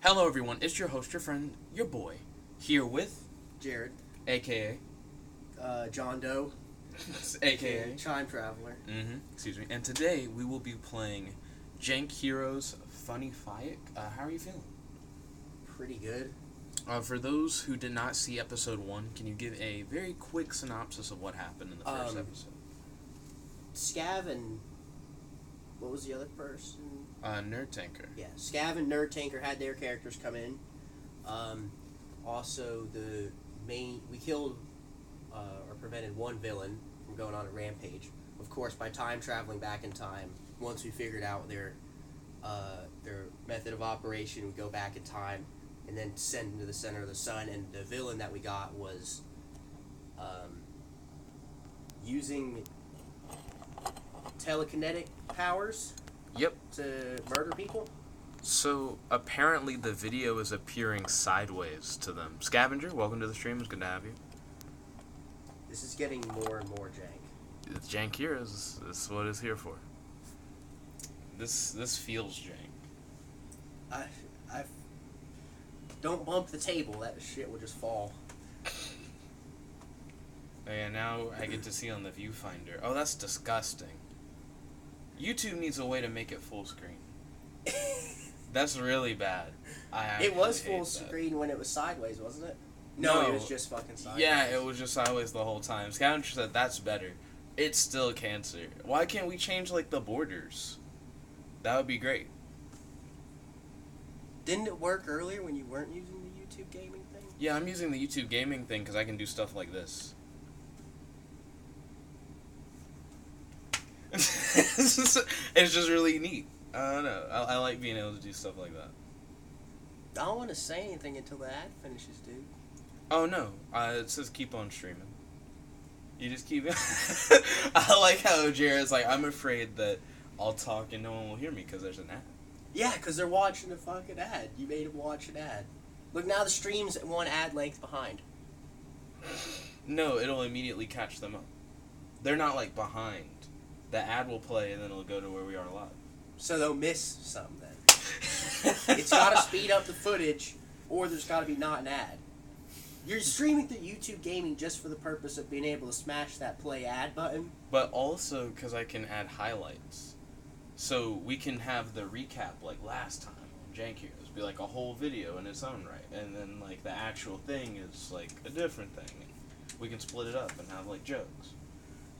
Hello everyone, it's your host, your friend, your boy, here with Jared, a.k.a. John Doe, a.k.a. Time Traveler. Excuse me. And today we will be playing Jank Heroes Funnifyic. How are you feeling? Pretty good. For those who did not see episode 1, can you give a very quick synopsis of what happened in the first episode? Scav and... what was the other person? Nerd Tanker. Yeah, Scav and Nerd Tanker had their characters come in. Also, we killed or prevented one villain from going on a rampage. Of course, by time traveling back in time, once we figured out their method of operation, we go back in time and then send them to the center of the sun. And the villain that we got was using telekinetic powers. Yep. To murder people. So, apparently the video is appearing sideways to them. Scavenger, welcome to the stream. It's good to have you. This is getting more and more jank. It's Jank Heroes. This is what it's here for. This feels jank. I don't bump the table. That shit will just fall. Oh yeah, now I get to see on the viewfinder. Oh, that's disgusting. YouTube needs a way to make it full screen. That's really bad. It was full screen when it was sideways, wasn't it? No, it was just fucking sideways. Yeah, it was just sideways the whole time. Scavenger said that's better. It's still cancer. Why can't we change, like, the borders? That would be great. Didn't it work earlier when you weren't using the YouTube gaming thing? Yeah, I'm using the YouTube gaming thing because I can do stuff like this. It's just really neat. I don't know. I like being able to do stuff like that. I don't want to say anything until the ad finishes, dude. Oh, no. It says keep on streaming. You just keep... I like how Jared's like, I'm afraid that I'll talk and no one will hear me because there's an ad. Yeah, because they're watching a fucking ad. You made them watch an ad. Look, now the stream's one ad length behind. No, it'll immediately catch them up. They're not, like, behind. The ad will play and then it'll go to where we are live. So they'll miss some then. It's got to speed up the footage, or there's got to be not an ad. You're streaming through YouTube Gaming just for the purpose of being able to smash that play ad button. But also because I can add highlights. So we can have the recap like last time on Jank Heroes. Be like a whole video in its own right. And then like the actual thing is like a different thing. We can split it up and have like jokes.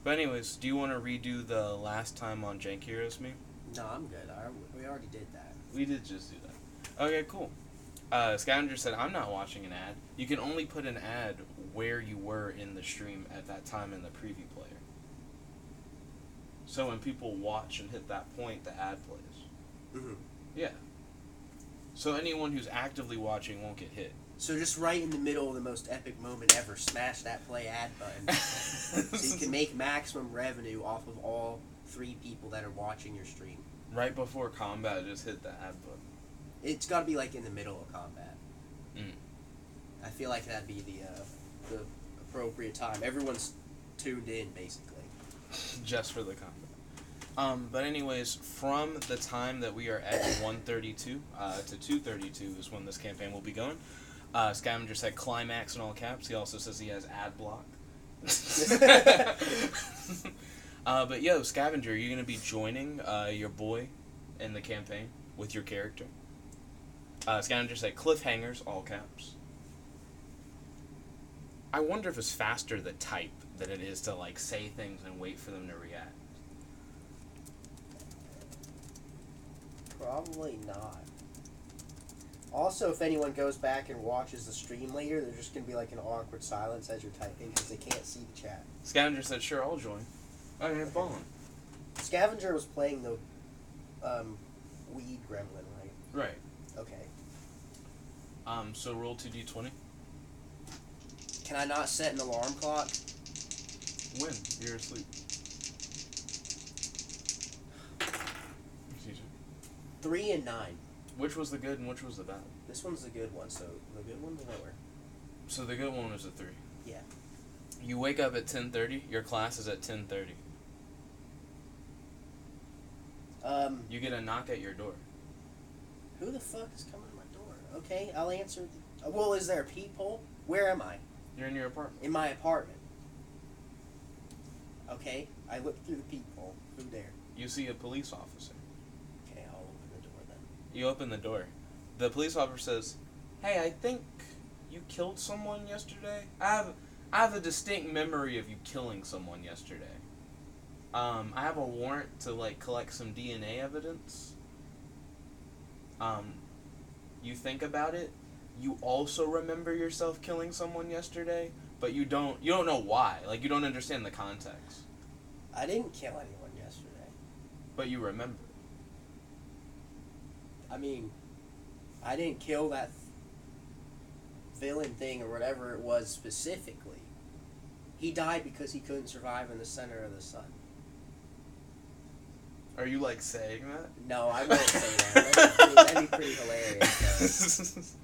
But anyways, do you want to redo the last time on Jank Heroes meme? No, I'm good. We already did that. We did just do that. Okay, cool. Scavenger said, I'm not watching an ad. You can only put an ad where you were in the stream at that time in the preview player. So when people watch and hit that point, the ad plays. Mm-hmm. Yeah. So anyone who's actively watching won't get hit. So just right in the middle of the most epic moment ever, smash that play ad button. So you can make maximum revenue off of all 3 people that are watching your stream. Right before combat, just hit the ad button. It's got to be like in the middle of combat. Mm. I feel like that'd be the appropriate time. Everyone's tuned in, basically. Just for the combat. But anyways, from the time that we are at 1:32 to 2:32 is when this campaign will be going. Scavenger said climax in all caps. He also says he has ad block. But yo, Scavenger, are you going to be joining your boy in the campaign with your character? Scavenger said cliffhangers, all caps. I wonder if it's faster to type than it is to like say things and wait for them to react. Probably not. Also, if anyone goes back and watches the stream later, there's just going to be like an awkward silence as you're typing because they can't see the chat. Scavenger said, sure, I'll join. Okay, fine. Scavenger was playing the weed gremlin, right? Right. Okay. So roll 2d20. Can I not set an alarm clock? When? You're asleep. Excuse me. 3 and 9. Which was the good and which was the bad? This one's the good one, so the good one's lower. So the good one was a 3. Yeah. You wake up at 10:30. Your class is at 10:30. You get a knock at your door. Who the fuck is coming to my door? Okay, I'll answer. Well, is there a peephole? Where am I? You're in your apartment. In my apartment. Okay, I look through the peephole. Who there? You see a police officer. Okay, I'll open the door then. You open the door. The police officer says, "Hey, I think you killed someone yesterday. I have a distinct memory of you killing someone yesterday. I have a warrant to collect some DNA evidence. You think about it. You also remember yourself killing someone yesterday, but you don't know why. You don't understand the context. I didn't kill anyone yesterday. But you remember. I mean, I didn't kill that villain thing or whatever it was specifically. He died because he couldn't survive in the center of the sun. Are you saying that? No, I wouldn't say that. That'd be pretty hilarious.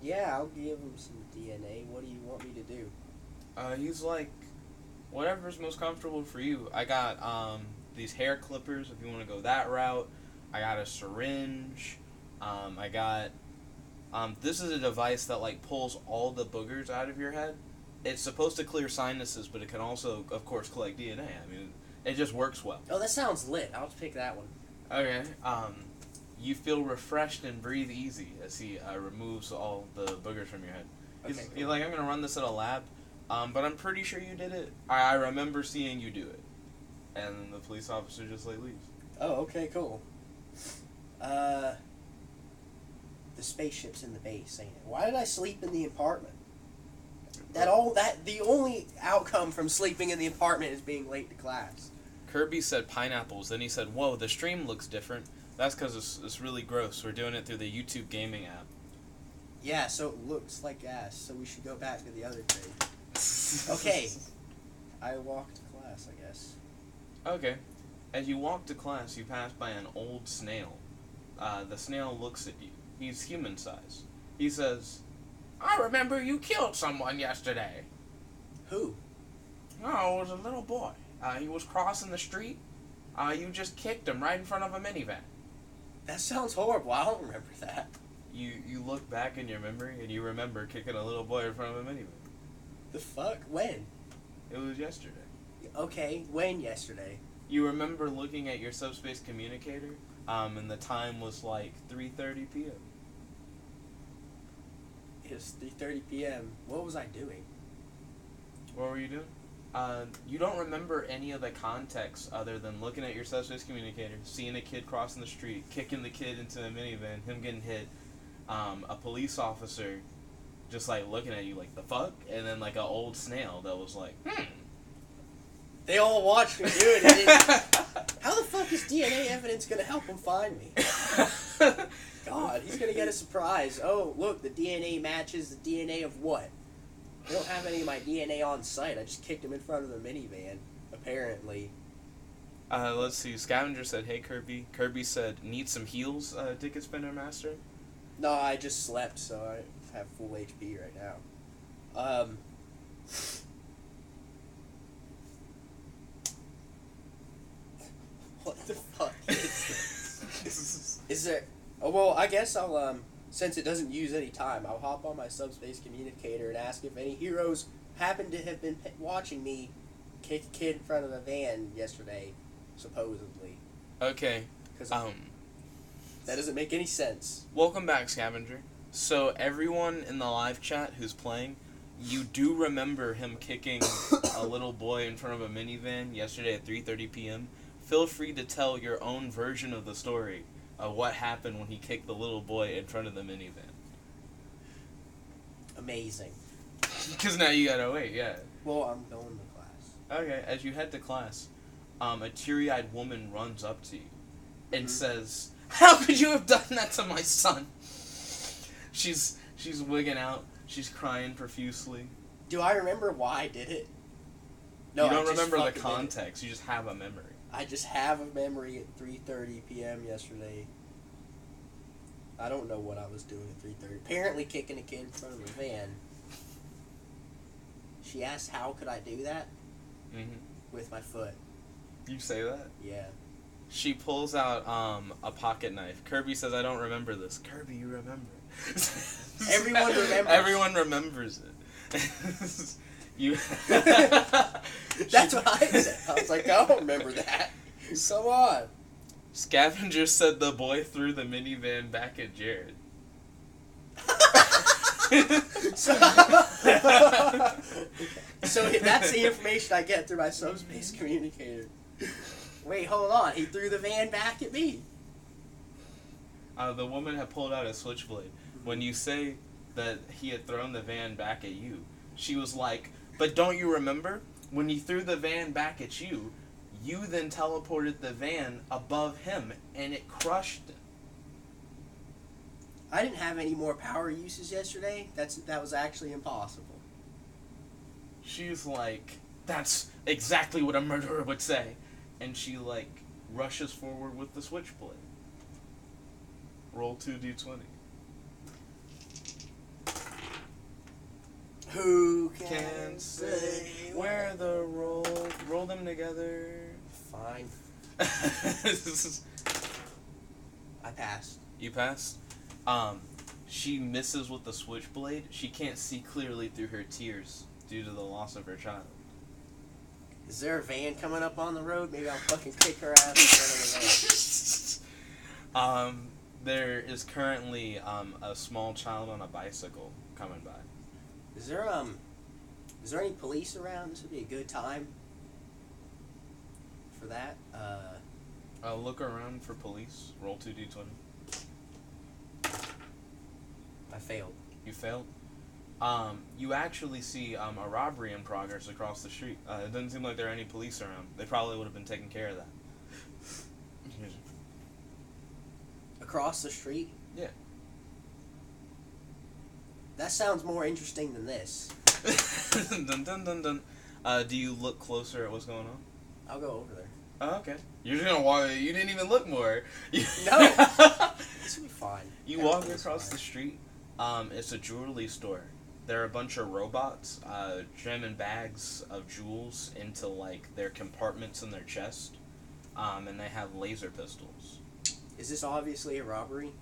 Yeah, I'll give him some DNA. What do you want me to do? He's whatever's most comfortable for you. I got these hair clippers if you want to go that route. I got a syringe. I got this is a device that pulls all the boogers out of your head. It's supposed to clear sinuses, but it can also, of course, collect DNA. I mean, it just works well. Oh, that sounds lit. I'll pick that one. Okay. You feel refreshed and breathe easy as he removes all the boogers from your head. Okay, He's like, I'm going to run this at a lab, but I'm pretty sure you did it. I remember seeing you do it. And then the police officer just leaves. Oh, okay, cool. The spaceship's in the base, ain't it? Why did I sleep in the apartment? The only outcome from sleeping in the apartment is being late to class. Kirby said pineapples, then he said, whoa, the stream looks different. That's because it's really gross. We're doing it through the YouTube gaming app. Yeah, so it looks like ass, so we should go back to the other thing. Okay. I walk to class, I guess. Okay. As you walk to class, you pass by an old snail. The snail looks at you. He's human size. He says, I remember you killed someone yesterday. Who? Oh, it was a little boy. He was crossing the street. You just kicked him right in front of a minivan. That sounds horrible. I don't remember that. You look back in your memory and you remember kicking a little boy in front of a minivan. The fuck? When? It was yesterday. Okay, when yesterday? You remember looking at your subspace communicator, and the time was 3:30 p.m. It was 3:30 p.m. What was I doing? What were you doing? You don't remember any of the context other than looking at your subspace communicator, seeing a kid crossing the street, kicking the kid into a minivan, him getting hit, a police officer just looking at you the fuck, and then an old snail that was They all watched me do it. How the fuck is DNA evidence gonna help him find me? God, he's gonna get a surprise. Oh, look, the DNA matches the DNA of what? They don't have any of my DNA on site. I just kicked him in front of the minivan, apparently. Let's see. Scavenger said, hey, Kirby. Kirby said, need some heals, Ticket Spinner Master? No, I just slept, so I have full HP right now. What the fuck is this? Is there... Oh, well, I guess I'll, since it doesn't use any time, I'll hop on my subspace communicator and ask if any heroes happen to have been watching me kick a kid in front of a van yesterday, supposedly. Okay. Because that doesn't make any sense. Welcome back, Scavenger. So, everyone in the live chat who's playing, you do remember him kicking a little boy in front of a minivan yesterday at 3:30 p.m. Feel free to tell your own version of the story of what happened when he kicked the little boy in front of the minivan. Amazing. Because now you gotta wait, yeah. Well, I'm going to class. Okay, as you head to class, a teary-eyed woman runs up to you and says, how could you have done that to my son? She's wigging out. She's crying profusely. Do I remember why I did it? No, you don't I just remember the fucking did it. context. You just have a memory. I just have a memory at 3:30 p.m. yesterday. I don't know what I was doing at 3:30. Apparently kicking a kid in front of a van. She asked how could I do that? Mm-hmm. With my foot. You say that? Yeah. She pulls out a pocket knife. Kirby says, "I don't remember this." Kirby, you remember it. Everyone remembers. Everyone remembers it. You. That's what I said. I was like, I don't remember that. Come on. Scavenger said the boy threw the minivan back at Jared. So that's the information I get through my subspace communicator. Wait, hold on. He threw the van back at me. The woman had pulled out a switchblade. When you say that he had thrown the van back at you, she was like, "But don't you remember? When he threw the van back at you, you then teleported the van above him, and it crushed him." I didn't have any more power uses yesterday. That was actually impossible. She's like, "That's exactly what a murderer would say." And she, like, rushes forward with the switchblade. Roll 2d20. Who Can say where the roll them together. Fine. I passed. You passed. She misses with the switchblade. She can't see clearly through her tears due to the loss of her child. Is there a van coming up on the road? Maybe I'll fucking kick her ass in front of the van. There is currently a small child on a bicycle coming by. Is there any police around? This would be a good time for that. Look around for police. Roll 2d20. I failed. You failed. You actually see a robbery in progress across the street. It doesn't seem like there are any police around. They probably would have been taking care of that. Across the street? Yeah. That sounds more interesting than this. Dun dun dun dun. Do you look closer at what's going on? I'll go over there. Oh, okay. You're just gonna walk. You didn't even look more. No. This will be fine. You walk across the street. It's a jewelry store. There are a bunch of robots jamming bags of jewels into like their compartments in their chest, and they have laser pistols. Is this obviously a robbery?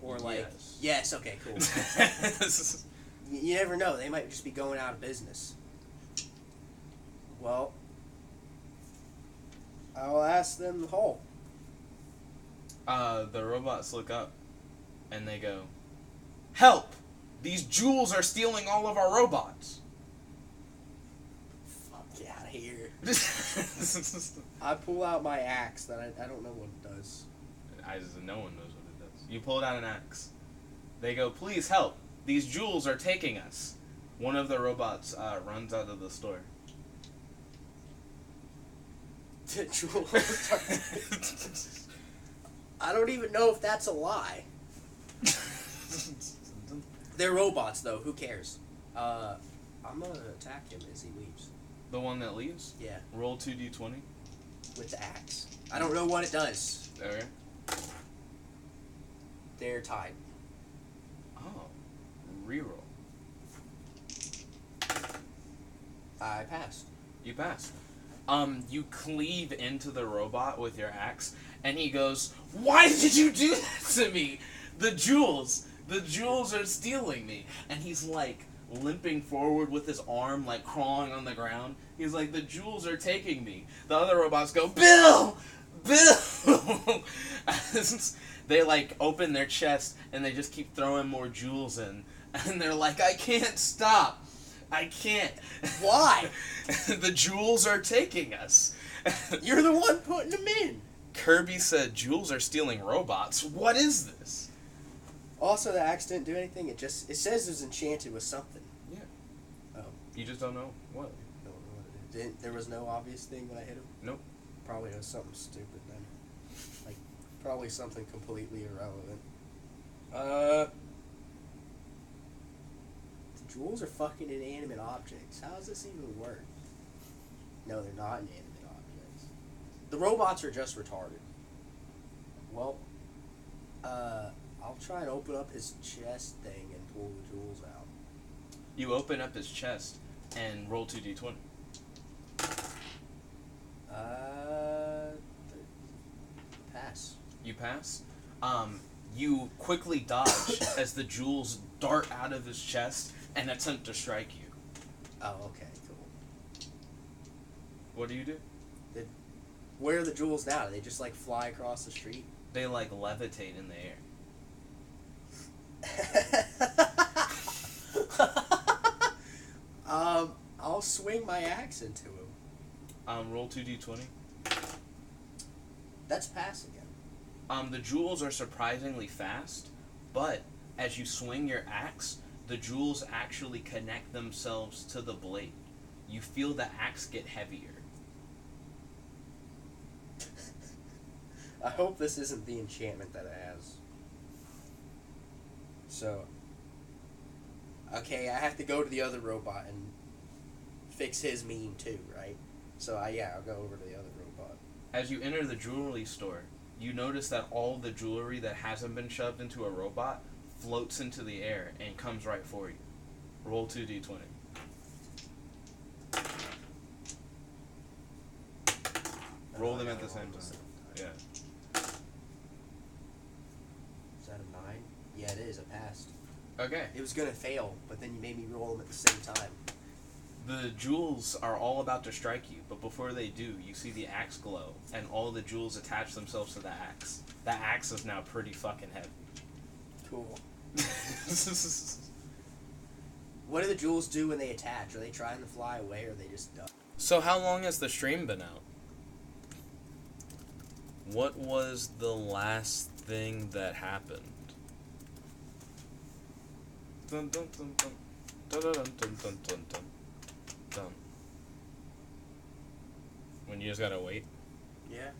Or like... Yes, okay, cool. You never know. They might just be going out of business. Well, I'll ask them the whole. The robots look up, and they go, "Help! These jewels are stealing all of our robots." Fuck, get out of here. I pull out my axe that I don't know what it does. No one knows what it does. You pulled out an axe. They go, "Please help! These jewels are taking us." One of the robots runs out of the store. The jewels are... I don't even know if that's a lie. They're robots, though. Who cares? I'm gonna attack him as he leaves. The one that leaves? Yeah. Roll 2d20. With the axe. I don't know what it does. Okay. They're tied. Oh. Reroll. I passed. You passed. You cleave into the robot with your axe, and he goes, "Why did you do that to me? The jewels are stealing me." And he's like limping forward with his arm, like crawling on the ground. He's like, "The jewels are taking me." The other robots go, "Bill! Bill!" They like open their chest and they just keep throwing more jewels in. And they're like, "I can't stop. I can't." Why? The jewels are taking us. You're the one putting them in. Kirby said, "Jewels are stealing robots. What is this?" Also, the axe didn't do anything. It says it was enchanted with something. Yeah. Oh. You just don't know what. Don't know what it is. There was no obvious thing when I hit him? Nope. Probably was something stupid then. Like, probably something completely irrelevant. The jewels are fucking inanimate objects. How does this even work? No, they're not inanimate objects. The robots are just retarded. Well, I'll try and open up his chest thing and pull the jewels out. You open up his chest and roll 2d20. you pass. You quickly dodge as the jewels dart out of his chest and attempt to strike you. Oh, okay, cool. What do you do? Where are the jewels now? Do they just, like, fly across the street? They, like, levitate in the air. I'll swing my axe into him. Roll 2d20. That's pass again. The jewels are surprisingly fast, but as you swing your axe, the jewels actually connect themselves to the blade. You feel the axe get heavier. I hope this isn't the enchantment that it has. So, okay, I have to go to the other robot and fix his meme too, right? So, I'll go over to the other robot. As you enter the jewelry store, you notice that all the jewelry that hasn't been shoved into a robot floats into the air and comes right for you. Roll 2d20. Roll them at the same time. Yeah. Is that a 9? Yeah, it is. I passed. Okay. It was gonna fail, but then you made me roll them at the same time. The jewels are all about to strike you, but before they do, you see the axe glow, and all the jewels attach themselves to the axe. The axe is now pretty fucking heavy. Cool. What do the jewels do when they attach? Are they trying to fly away, or are they just duck? So how long has the stream been out? What was the last thing that happened? Dun dun dun dun. Dun dun dun dun dun dun dun. Done. When you just gotta wait. Yeah.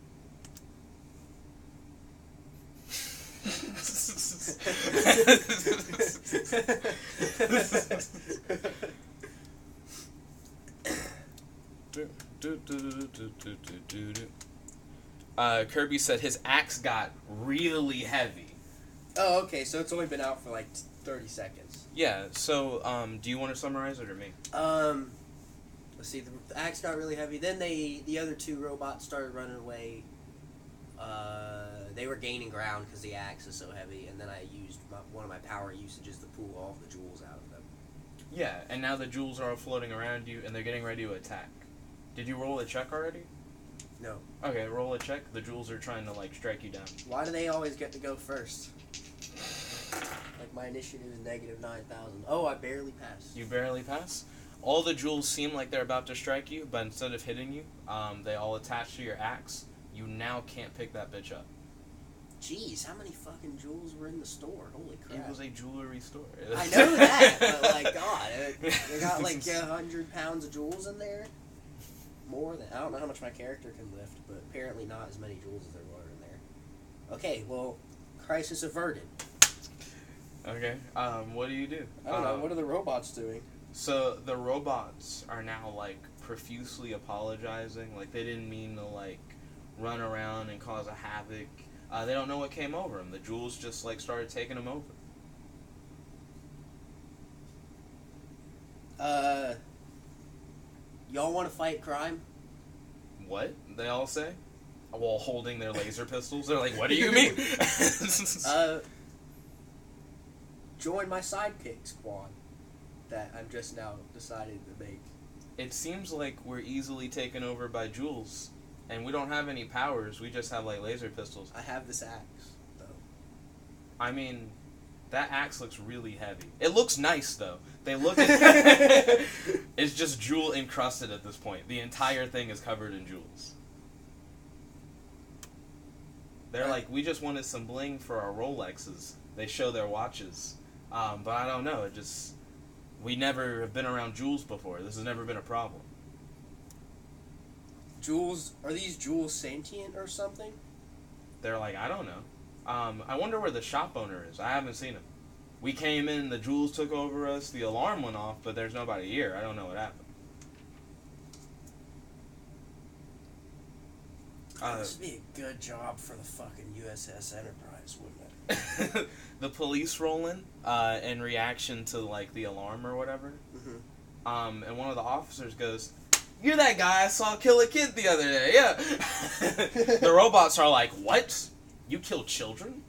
Kirby said his axe got really heavy. Oh, okay, so it's only been out for like 30 seconds. Yeah, so, do you want to summarize it or me? Let's see, the axe got really heavy. Then the other two robots started running away. They were gaining ground because the axe is so heavy, and then I used one of my power usages to pull all the jewels out of them. Yeah, and now the jewels are all floating around you, and they're getting ready to attack. Did you roll a check already? No. Okay, roll a check. The jewels are trying to, like, strike you down. Why do they always get to go first? Like, my initiative is negative 9,000. Oh, I barely passed. You barely pass? All the jewels seem like they're about to strike you, but instead of hitting you, they all attach to your axe. You now can't pick that bitch up. Jeez, how many fucking jewels were in the store? Holy crap. It was a jewelry store. I know that, but, like, God, they got, like, 100 pounds of jewels in there? More than... I don't know how much my character can lift, but apparently not as many jewels as there were in there. Okay, well, crisis averted. Okay, what do you do? I don't know, what are the robots doing? So, the robots are now, like, profusely apologizing. Like, they didn't mean to, like, run around and cause a havoc. They don't know what came over them. The jewels just, like, started taking them over. Y'all want to fight crime? What? They all say? While holding their laser pistols. They're like, what do you mean? Join my sidekick squad that I'm just now decided to make. It seems like we're easily taken over by jewels. And we don't have any powers. We just have, like, laser pistols. I have this axe, though. I mean, that axe looks really heavy. It looks nice, though. They look at... It's just jewel encrusted at this point. The entire thing is covered in jewels. They're like, we just wanted some bling for our Rolexes. They show their watches. But I don't know. It just... We never have been around jewels before. This has never been a problem. Jewels... Are these jewels sentient or something? They're like, I don't know. I wonder where the shop owner is. I haven't seen him. We came in, the jewels took over us, the alarm went off, but there's nobody here. I don't know what happened. This would be a good job for the fucking USS Enterprise, wouldn't it? The police roll in reaction to, like, the alarm or whatever. Mm-hmm. And one of the officers goes, "You're that guy I saw kill a kid the other day, yeah." The robots are like, "What? You kill children?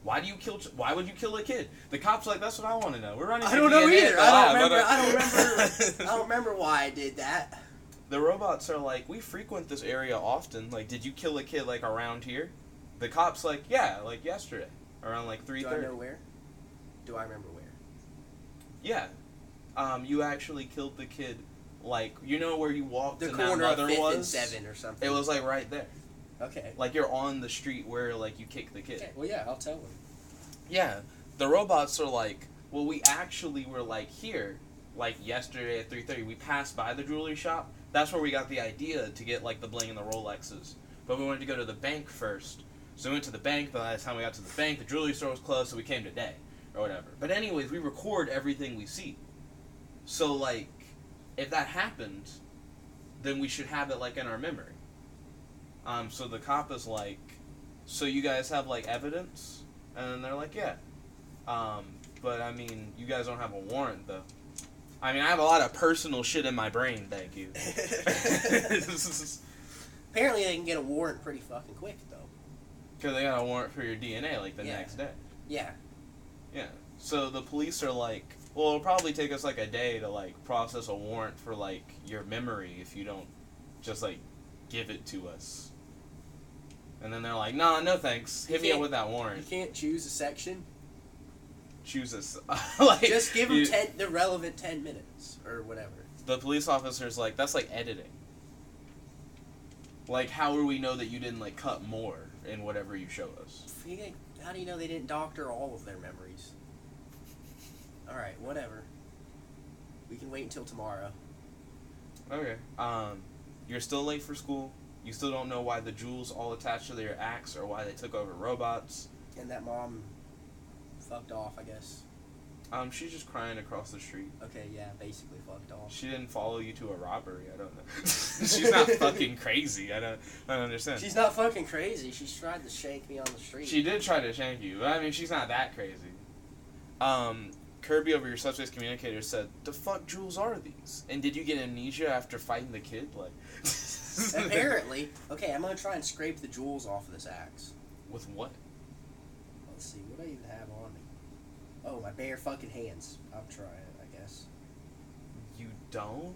Why do you kill? Why would you kill a kid? The cop's like, that's what I want to know. We're running. I don't know DNA either. I don't remember why I did that. The robots are like, we frequent this area often. Like, did you kill a kid like around here? The cop's like, yeah, like yesterday, around like 3:30. Do I know where? Do I remember where? Yeah, you actually killed the kid. Like, you know where you walked The and corner that mother of 5th was? and 7 or something. It was like right there. Okay. Like you're on the street where like you kick the kid. Okay. Well, yeah, I'll tell him. Yeah, the robots are like, well, we actually were like here, like yesterday at 3:30. We passed by the jewelry shop. That's where we got the idea to get like the bling and the Rolexes. But we wanted to go to the bank first, so we went to the bank. But by the time we got to the bank, the jewelry store was closed, so we came today or whatever. But anyways, we record everything we see. So like, if that happened, then we should have it like in our memory. So the cop is like, so you guys have like evidence? And they're like, yeah. But I mean, you guys don't have a warrant though. I mean, I have a lot of personal shit in my brain, thank you. Apparently they can get a warrant pretty fucking quick though. Because they got a warrant for your DNA like the next day. Yeah. Yeah. So the police are like, well, it'll probably take us like a day to like process a warrant for like your memory if you don't just like give it to us. And then they're like, no thanks. Hit me up with that warrant. You can't choose a section. Choose us. Like, just give them the relevant 10 minutes or whatever. The police officer's like, that's like editing. Like, how will we know that you didn't like cut more in whatever you show us? How do you know they didn't doctor all of their memories? Alright, whatever. We can wait until tomorrow. Okay. You're still late for school. You still don't know why the jewels all attached to their axe or why they took over robots. And that mom fucked off, I guess. She's just crying across the street. Okay, yeah, basically fucked off. She didn't follow you to a robbery. I don't know. She's not fucking crazy. I don't understand. She's not fucking crazy. She's tried to shank me on the street. She did try to shank you, but I mean, she's not that crazy. Kirby over your subspace communicator said, "The fuck jewels are these? And did you get amnesia after fighting the kid?" Like, apparently. Okay, I'm gonna try and scrape the jewels off of this axe. With what? Let's see. What do I even have on me? Oh, my bare fucking hands. I'll try it, I guess. You don't?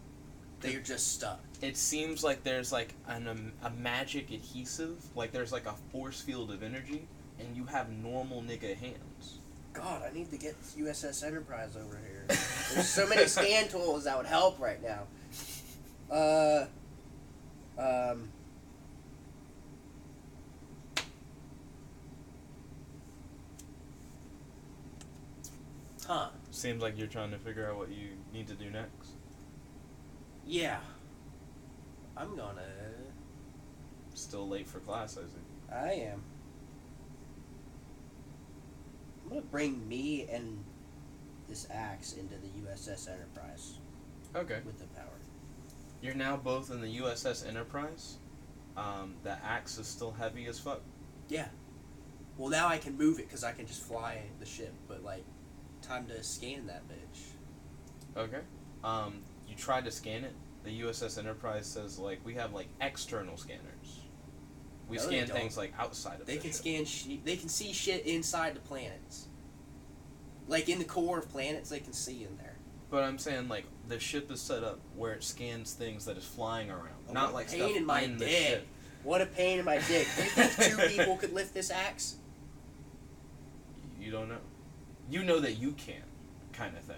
They're just stuck. It seems like there's like a magic adhesive, like there's like a force field of energy, and you have normal nigga hands. God, I need to get USS Enterprise over here. There's so many scan tools that would help right now. Huh. Seems like you're trying to figure out what you need to do next. Yeah. I'm gonna... Still late for class, I see. I am. I'm gonna bring me and this axe into the USS Enterprise. Okay. With the power. You're now both in the USS Enterprise. The axe is still heavy as fuck. Yeah. Well, now I can move it because I can just fly the ship, but like, time to scan that bitch. Okay. You tried to scan it. The USS Enterprise says like we have like external scanners. We scan things like outside of. They can scan. They can see shit inside the planets. Like in the core of planets, they can see in there. But I'm saying like the ship is set up where it scans things that is flying around, not like pain stuff in my in the dick. ship. What a pain in my dick. Do you think 2 people could lift this axe? You don't know. You know that you can, kind of thing.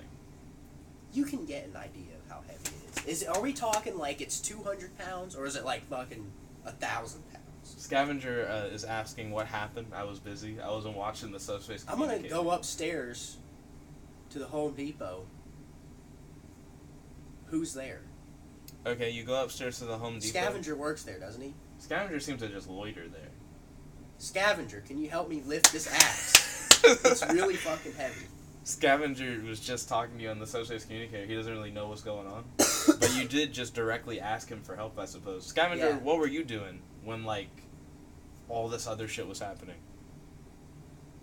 You can get an idea of how heavy it is. Are we talking like it's 200 pounds, or is it like fucking 1,000 pounds? Scavenger is asking what happened. I was busy. I wasn't watching the subspace. I'm gonna go upstairs to the Home Depot. Who's there? Okay, you go upstairs to the Home Depot. Scavenger works there, doesn't he? Scavenger seems to just loiter there. Scavenger, can you help me lift this axe? It's really fucking heavy. Scavenger was just talking to you on the subspace communicator. He doesn't really know what's going on. But you did just directly ask him for help, I suppose. Scavenger, Yeah. What were you doing when, like, all this other shit was happening?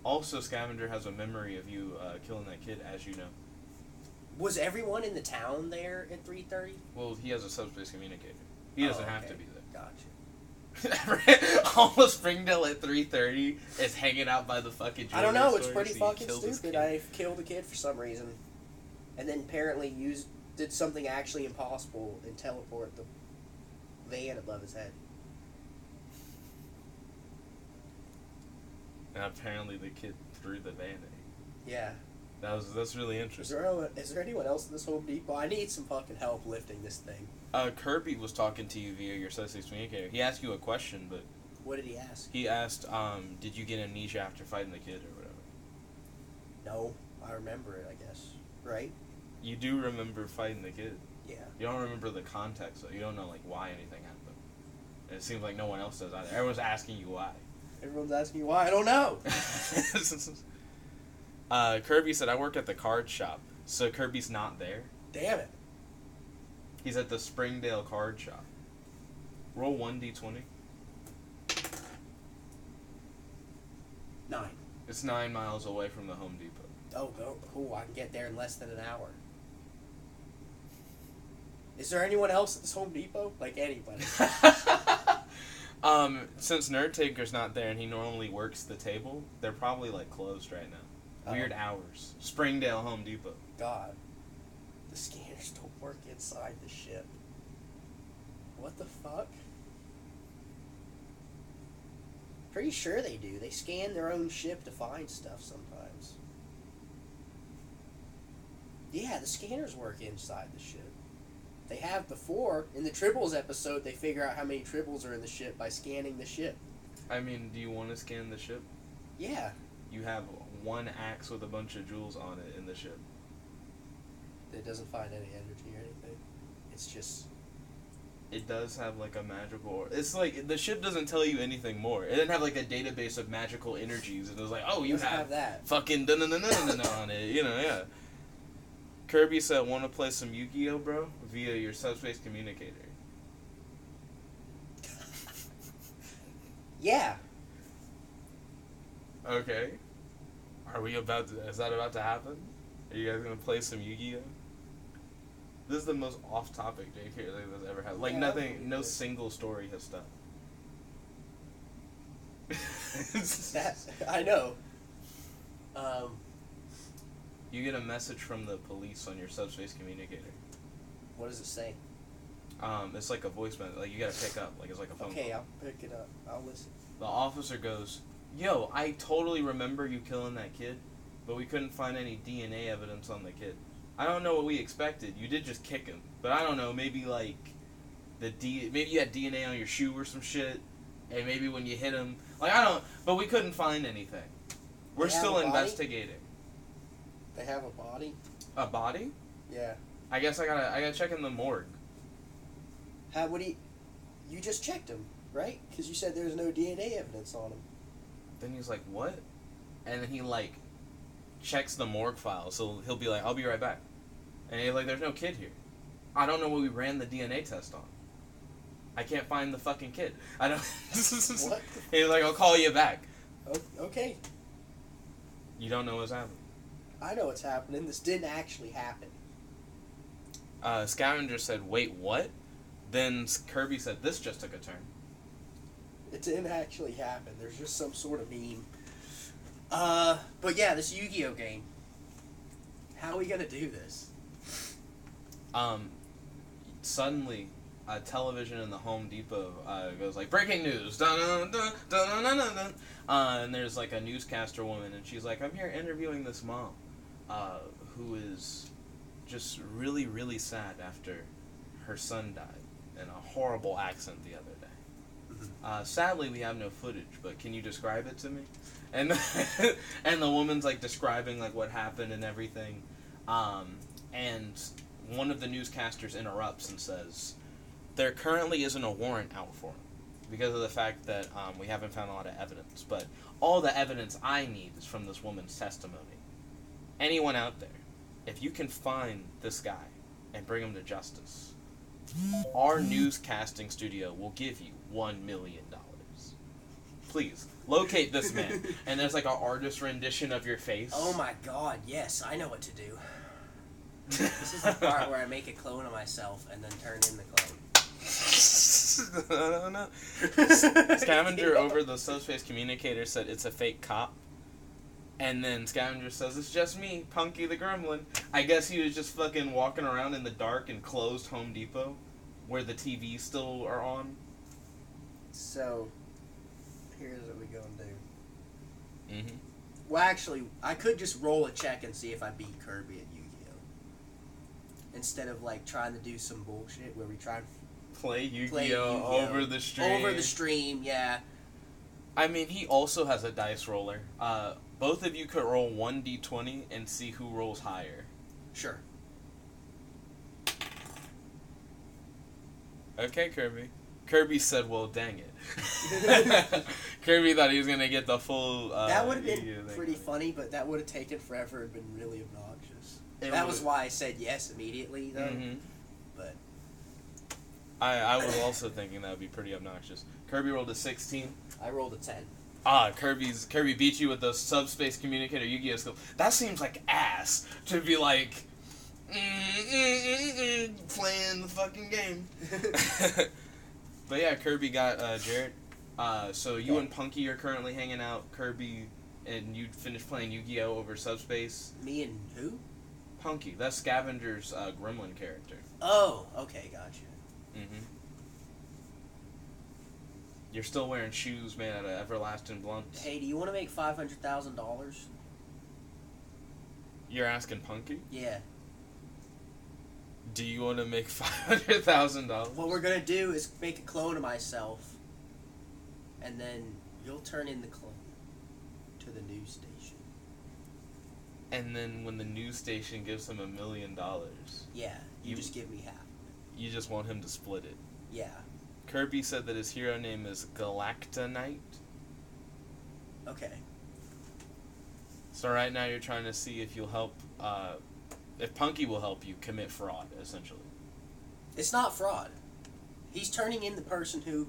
Also, Scavenger has a memory of you killing that kid, as you know. Was everyone in the town there at 3:30? Well, he has a subspace communicator. He doesn't have to be there. Gotcha. All of Springdale at 3:30 is hanging out by the fucking jewelry I don't know, store, it's pretty so fucking stupid. I killed a kid for some reason. And then apparently did something actually impossible and teleport the van above his head. And apparently the kid threw the van at him. Yeah. That's really interesting. Is there anyone else in this Home Depot? I need some fucking help lifting this thing. Kirby was talking to you via your subspace communicator. He asked you a question, but... What did he ask? He asked, did you get amnesia after fighting the kid or whatever? No. I remember it, I guess. Right? You do remember fighting the kid. Yeah. You don't remember the context, though. You don't know, like, why anything happened. And it seems like no one else does either. Everyone's asking you why. Everyone's asking you why. I don't know. Kirby said, I work at the card shop. So Kirby's not there. Damn it. He's at the Springdale card shop. Roll 1d20. 9. It's 9 miles away from the Home Depot. Oh, cool. I can get there in less than an hour. Is there anyone else at this Home Depot? Like, anybody? Since Nerd Taker's not there and he normally works the table, they're probably, like, closed right now. Weird hours. Springdale Home Depot. God. The scanners don't work inside the ship. What the fuck? Pretty sure they do. They scan their own ship to find stuff sometimes. Yeah, the scanners work inside the ship. They have before. In the Tribbles episode, they figure out how many Tribbles are in the ship by scanning the ship. I mean, do you want to scan the ship? Yeah. You have one axe with a bunch of jewels on it in the ship. It doesn't find any energy or anything. It's just... It does have, like, a magical... It's like, the ship doesn't tell you anything more. It didn't have, like, a database of magical energies. It was like, oh, you have that. fucking dun-dun-dun-dun-dun on it. You know, yeah. Kirby said, want to play some Yu-Gi-Oh, bro? Via your subspace communicator. Yeah. Okay. Is that about to happen? Are you guys going to play some Yu-Gi-Oh? This is the most off-topic JK that's ever had. Like, yeah, nothing, no single story has stopped. I know. You get a message from the police on your subspace communicator. What does it say? It's like a voice message. Like, you gotta pick up. Like, it's like a phone Okay, call. I'll pick it up. I'll listen. The officer goes, yo, I totally remember you killing that kid, but we couldn't find any DNA evidence on the kid. I don't know what we expected. You did just kick him. But I don't know, maybe like maybe you had DNA on your shoe or some shit. And maybe when you hit him, like, I don't, but we couldn't find anything. We're still investigating. They have a body? A body? Yeah. I guess I gotta check in the morgue. You just checked him, right? Because you said there's no DNA evidence on him. Then he's like, what? And then he, like, checks the morgue file, so he'll be like, I'll be right back. And he's like, there's no kid here. I don't know what we ran the DNA test on. I can't find the fucking kid. I don't... What? He's like, I'll call you back. Oh, okay. You don't know what's happening. I know what's happening. This didn't actually happen. Scavenger said, wait, what? Then Kirby said, this just took a turn. It didn't actually happen. There's just some sort of meme. But yeah, this Yu-Gi-Oh game. How are we gonna do this? Suddenly, television in the Home Depot goes like, breaking news, dun dun dun dun dun dun. And there's like a newscaster woman, and she's like, I'm here interviewing this mom, who is just really, really sad after her son died in a horrible accident the other day. Sadly, we have no footage, but can you describe it to me? And and the woman's like describing like what happened and everything, and one of the newscasters interrupts and says, there currently isn't a warrant out for him because of the fact that we haven't found a lot of evidence, but all the evidence I need is from this woman's testimony. Anyone out there, if you can find this guy and bring him to justice, our newscasting studio will give you $1 million. Please, locate this man. And there's like an artist rendition of your face. Oh my god, yes, I know what to do. This is the part where I make a clone of myself and then turn in the clone. No. Scavenger over the subspace communicator said it's a fake cop. And then Scavenger says, it's just me, Punky the Gremlin. I guess he was just fucking walking around in the dark and closed Home Depot, where the TVs still are on. So, here's what we gonna do. Mm-hmm. Well, actually, I could just roll a check and see if I beat Kirby at Yu-Gi-Oh! Instead of, like, trying to do some bullshit where we try and Play Yu-Gi-Oh! Over the stream. Over the stream, yeah. I mean, he also has a dice roller. Both of you could roll 1d20 and see who rolls higher. Sure. Okay, Kirby. Kirby said, well, dang it. Kirby thought he was going to get the full... that would have been pretty funny, but that would have taken forever and been really obnoxious. That was why I said yes immediately, though. Mm-hmm. But I was also thinking that would be pretty obnoxious. Kirby rolled a 16. I rolled a 10. Kirby beat you with the subspace communicator Yu-Gi-Oh skill. That seems like ass to be like playing the fucking game. But yeah, Kirby got Jared. So you and Punky are currently hanging out. Kirby and you finished playing Yu-Gi-Oh over subspace. Me and who? Punky. That's Scavenger's gremlin character. Oh, okay, gotcha. Mm-hmm. You're still wearing shoes made out of everlasting blunts. Hey, do you want to make $500,000? You're asking Punky? Yeah. Do you want to make $500,000? What we're gonna do is make a clone of myself, and then you'll turn in the clone to the news station. And then when the news station gives him $1 million, yeah, you just give me half. You just want him to split it. Yeah. Kirby said that his hero name is Galactonite. Okay. So right now you're trying to see if you'll help, if Punky will help you commit fraud, essentially. It's not fraud. He's turning in the person who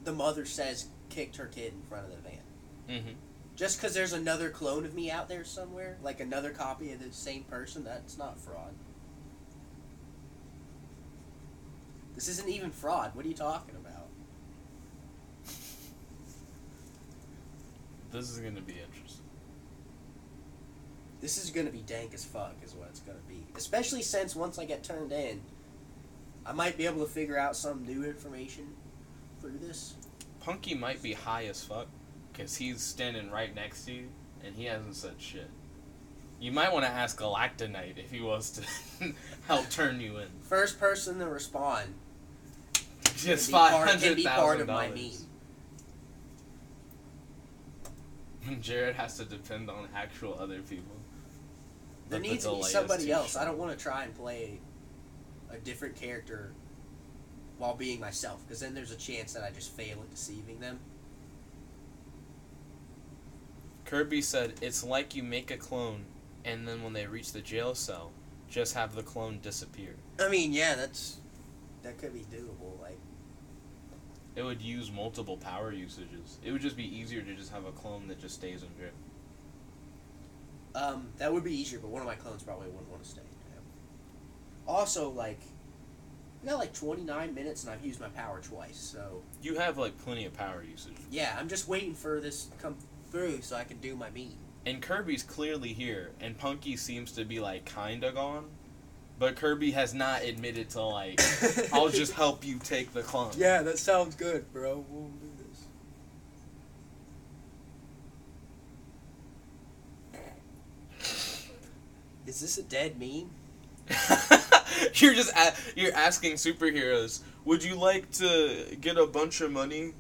the mother says kicked her kid in front of the van. Mm-hmm. Just because there's another clone of me out there somewhere, like another copy of the same person, that's not fraud. This isn't even fraud. What are you talking about? This is going to be interesting. This is going to be dank as fuck is what it's going to be. Especially since once I get turned in, I might be able to figure out some new information through this. Punky might be high as fuck, because he's standing right next to you, and he hasn't said shit. You might want to ask Galactonite if he wants to help turn you in. First person to respond. Just $500,000 can be $500,000. part of my meme. Jared has to depend on actual other people. There needs to be somebody else. I don't want to try and play a different character while being myself, because then there's a chance that I just fail at deceiving them. Kirby said, it's like you make a clone, and then when they reach the jail cell, just have the clone disappear. I mean, yeah, that could be doable. Like, it would use multiple power usages. It would just be easier to just have a clone that just stays in jail. That would be easier, but one of my clones probably wouldn't want to stay. Yeah. Also, like, I got like 29 minutes and I've used my power twice, so... You have, like, plenty of power usage. Yeah, I'm just waiting for this to come through so I can do my meme. And Kirby's clearly here, and Punky seems to be, like, kinda gone. But Kirby has not admitted to, like, I'll just help you take the clone. Yeah, that sounds good, bro. We'll do this. Is this a dead meme? You're asking superheroes, would you like to get a bunch of money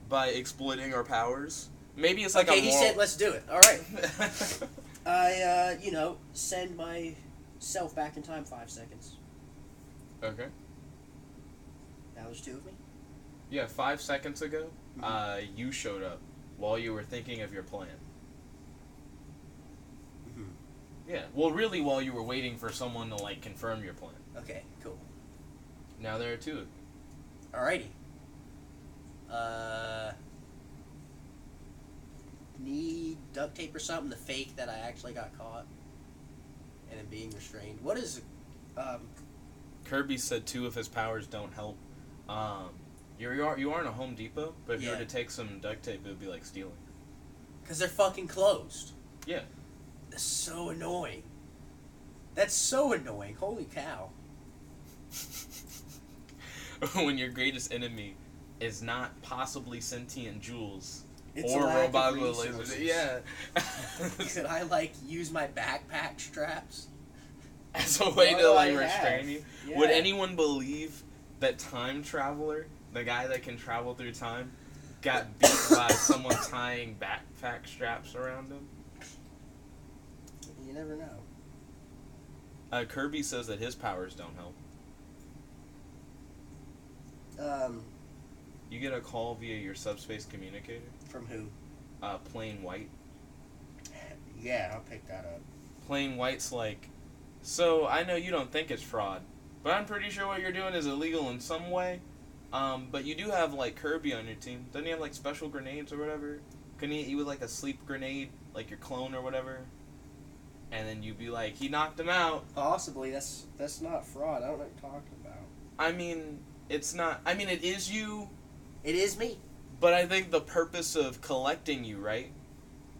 by exploiting our powers? Maybe it's like okay, a he said let's do it. All right. I, send myself back in time 5 seconds. Okay. Now there's two of me? Yeah, 5 seconds ago, you showed up while you were thinking of your plan. Yeah, well, really, while you were waiting for someone to, like, confirm your plan. Okay, cool. Now there are two of you. Alrighty. Need duct tape or something to fake that I actually got caught and am being restrained. What is, Kirby said two of his powers don't help. You are in a Home Depot, but if you Yeah. were to take some duct tape, it would be like stealing. Because they're fucking closed. Yeah. That's so annoying. That's so annoying. Holy cow. When your greatest enemy is not possibly sentient jewels It's or a lack robots of with resources. lasers. Yeah. Could I, like, use my backpack straps? As a way What to do like I restrain have? you. Yeah. Would anyone believe that Time Traveler, the guy that can travel through time, got beat by someone tying backpack straps around him? You never know. Kirby says that his powers don't help. You get a call via your subspace communicator. From who? Plain White. Yeah, I'll pick that up. Plain White's like, so I know you don't think it's fraud, but I'm pretty sure what you're doing is illegal in some way. But you do have like Kirby on your team. Doesn't he have like special grenades or whatever? Couldn't he with like a sleep grenade, like your clone or whatever? And then you'd be like, he knocked him out. Possibly. That's not fraud. I don't know what you're talking about. I mean, it's not. I mean, it is you. It is me. But I think the purpose of collecting you, right,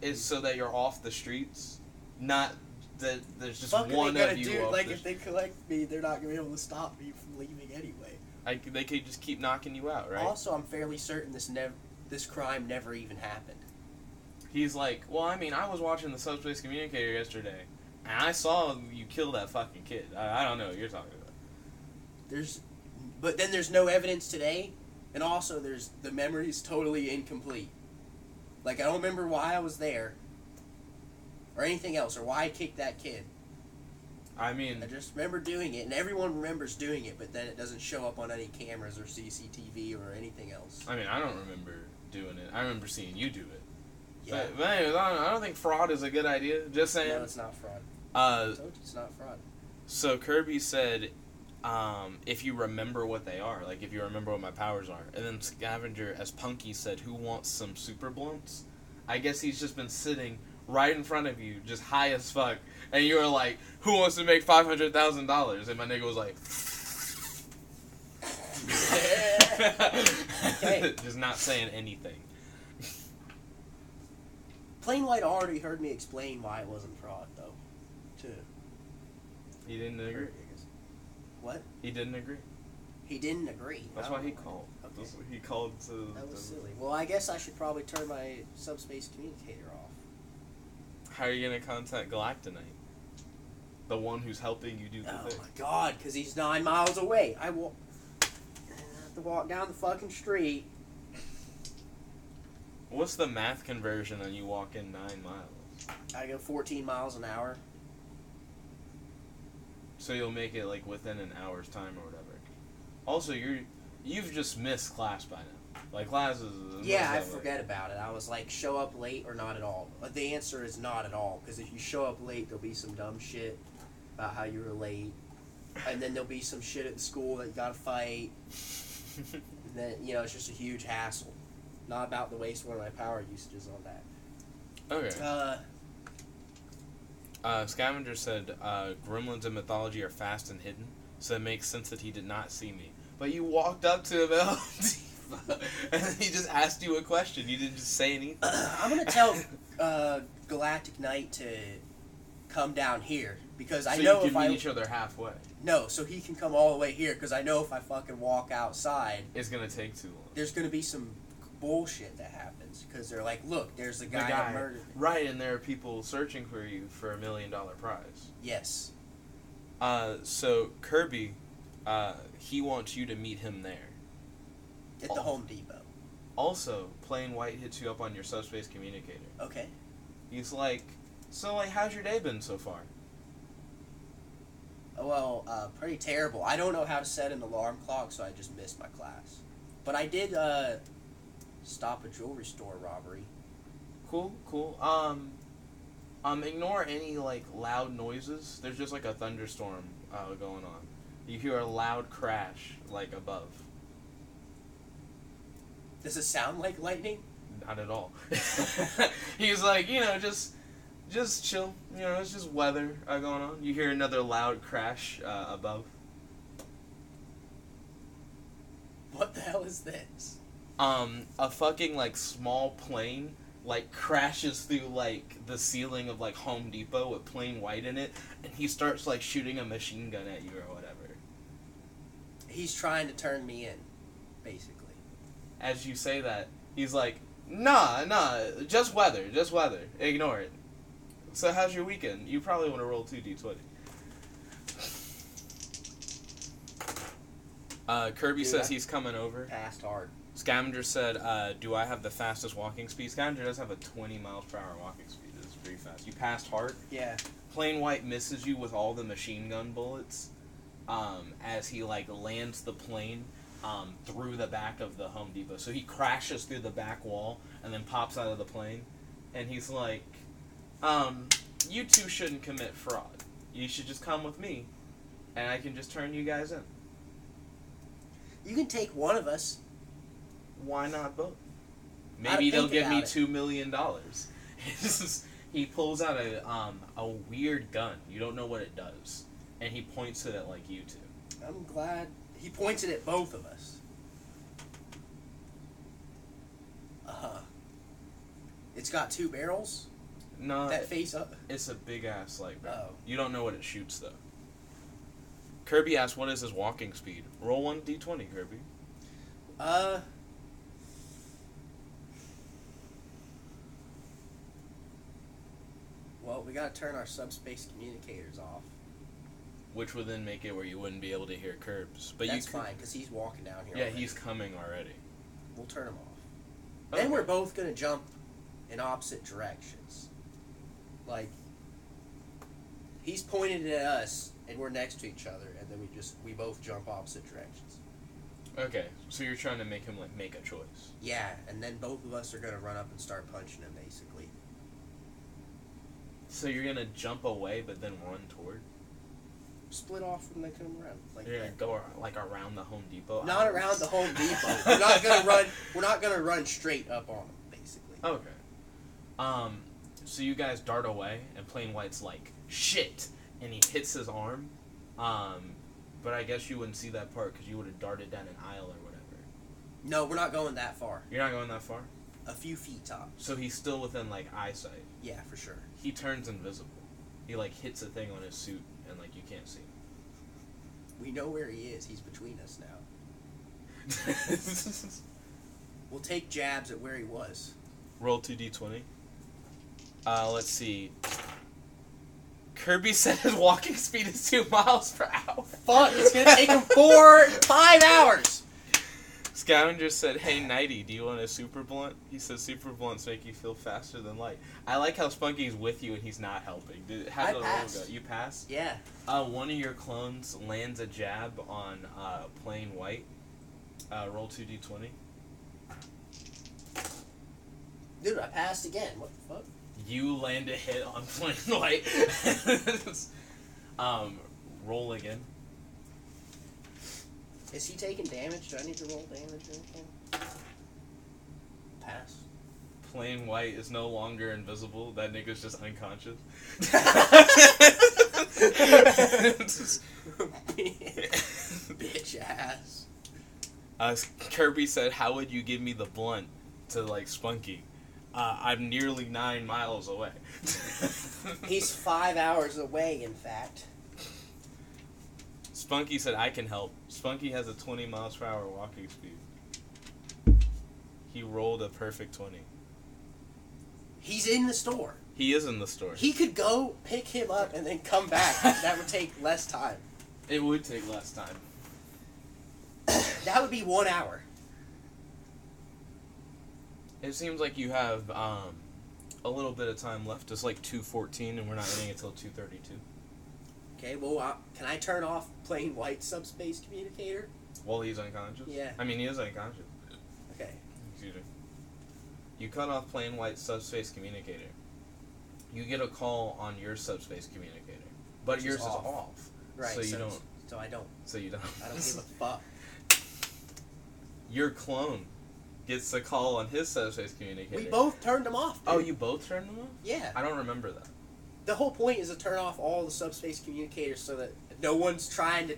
is so that you're off the streets, not that there's just one of you. Do, off like the if they collect me, they're not gonna be able to stop me from leaving anyway. They could just keep knocking you out, right? Also, I'm fairly certain this crime never even happened. He's like, well, I mean, I was watching the subspace communicator yesterday, and I saw you kill that fucking kid. I don't know what you're talking about. But then there's no evidence today, and also the memory's totally incomplete. Like, I don't remember why I was there, or anything else, or why I kicked that kid. I mean, I just remember doing it, and everyone remembers doing it, but then it doesn't show up on any cameras or CCTV or anything else. I mean, I don't remember doing it. I remember seeing you do it. Yeah. But anyways, I don't think fraud is a good idea. Just saying. No, it's not fraud. I told you it's not fraud. So Kirby said, if you remember what they are, like if you remember what my powers are, and then Scavenger, as Punky said, who wants some super blunts? I guess he's just been sitting right in front of you, just high as fuck, and you were like, who wants to make $500,000? And my nigga was like, Okay. just not saying anything. Plain White already heard me explain why it wasn't fraud, though. He didn't agree. What? He didn't agree. He didn't agree. That's why he called. Okay. He called to... That was silly. Well, I guess I should probably turn my subspace communicator off. How are you going to contact Galactonite? The one who's helping you do the Oh thing. my god, because he's 9 miles away. I have to walk down the fucking street. What's the math conversion on you walking 9 miles? I go 14 miles an hour. So you'll make it like within an hour's time or whatever. Also, you've just missed class by now. Like class is... Yeah, I forget about it. I was like, show up late or not at all. But the answer is not at all, because if you show up late, there'll be some dumb shit about how you were late. And then there'll be some shit at the school that you gotta fight. And then, it's just a huge hassle. Not about to waste one of my power usages on that. Okay. Scavenger said, gremlins in mythology are fast and hidden, so it makes sense that he did not see me. But you walked up to him and he just asked you a question. You didn't just say anything. I'm gonna tell Galactic Knight to come down here, because I know you if can I... meet each other halfway. No, so he can come all the way here, because I know if I fucking walk outside... It's gonna take too long. There's gonna be some bullshit that happens, because they're like, look, there's the guy that murdered me. Right, and there are people searching for you for $1 million prize. Yes. So Kirby, he wants you to meet him there. At the Home Depot. Also, Plain White hits you up on your subspace communicator. Okay. He's like, so how's your day been so far? Well, pretty terrible. I don't know how to set an alarm clock, so I just missed my class. But I did, stop a jewelry store robbery. Cool. Ignore any, loud noises. There's just, a thunderstorm, going on. You hear a loud crash, above. Does it sound like lightning? Not at all. He's like, just chill. It's just weather, going on. You hear another loud crash, above. What the hell is this? A fucking, like, small plane, like, crashes through, like, the ceiling of, like, Home Depot with plain white in it, and he starts, like, shooting a machine gun at you or whatever. He's trying to turn me in, basically. As you say that, he's like, nah, just weather, ignore it. So how's your weekend? You probably want to roll 2d20. Kirby says he's coming over. Passed hard. Scavenger said, do I have the fastest walking speed? Scavenger does have a 20 miles per hour walking speed. It's pretty fast. You passed hard. Yeah. Plain White misses you with all the machine gun bullets as he, like, lands the plane through the back of the Home Depot. So he crashes through the back wall and then pops out of the plane. And he's like, you two shouldn't commit fraud. You should just come with me, and I can just turn you guys in. You can take one of us. Why not both? Maybe they'll give me $2 million. He pulls out a weird gun. You don't know what it does. And he points it at, like, you two. I'm glad. He points it at both of us. It's got 2 barrels? No. That face up? It's a big-ass, like, barrel. Oh. You don't know what it shoots, though. Kirby asks, what is his walking speed? Roll 1d20, Kirby. Well, we gotta turn our subspace communicators off. Which would then make it where you wouldn't be able to hear Curbs. But that's fine, because he's walking down here. Yeah, already. He's coming already. We'll turn him off. Okay. Then we're both gonna jump in opposite directions. Like, he's pointed at us, and we're next to each other, and then we both jump opposite directions. Okay, so you're trying to make him, like, make a choice. Yeah, and then both of us are gonna run up and start punching him, basically. So you're gonna jump away, but then run toward? Split off when they come around. Like you're gonna go, like, around the Home Depot? Not around the Home Depot. We're not gonna run straight up on him, basically. Okay. So you guys dart away, and Plain White's like, shit! And he hits his arm. But I guess you wouldn't see that part because you would have darted down an aisle or whatever. No, we're not going that far. You're not going that far? A few feet tops. So he's still within, like, eyesight. Yeah, for sure. He turns invisible. He, like, hits a thing on his suit, and, like, you can't see him. We know where he is. He's between us now. We'll take jabs at where he was. Roll 2d20. Let's see. Kirby said his walking speed is 2 miles per hour. Fuck, it's gonna take him 5 hours. Scavenger said, hey, Nighty, do you want a super blunt? He says super blunts make you feel faster than light. I like how Spunky's with you and he's not helping. How did the roll go? You passed? Yeah. One of your clones lands a jab on Plain White. Roll 2d20. Dude, I passed again. What the fuck? You land a hit on Plain White. Roll again. Is he taking damage? Do I need to roll damage or anything? Pass. Plain White is no longer invisible. That nigga's just unconscious. Bitch ass. Kirby said, how would you give me the blunt to, like, Spunky? I'm nearly 9 miles away. He's 5 hours away, in fact. Spunky said, I can help. Spunky has a 20 miles per hour walking speed. He rolled a perfect 20. He's in the store. He is in the store. He could go pick him up and then come back. That would take less time. It would take less time. That would be 1 hour. It seems like you have a little bit of time left. It's like 2:14, and we're not ending until 2:32. Okay, well, can I turn off Plain White subspace communicator? While he's unconscious? Yeah. I mean, he is unconscious. Okay. Excuse me. You cut off Plain White's subspace communicator. You get a call on your subspace communicator. But Which yours is off. Right, So you don't. So I don't. So you don't. I don't give a fuck. Your clone gets the call on his subspace communicator. We both turned them off, dude. Oh, you both turned them off? Yeah. I don't remember that. The whole point is to turn off all the subspace communicators so that no one's trying to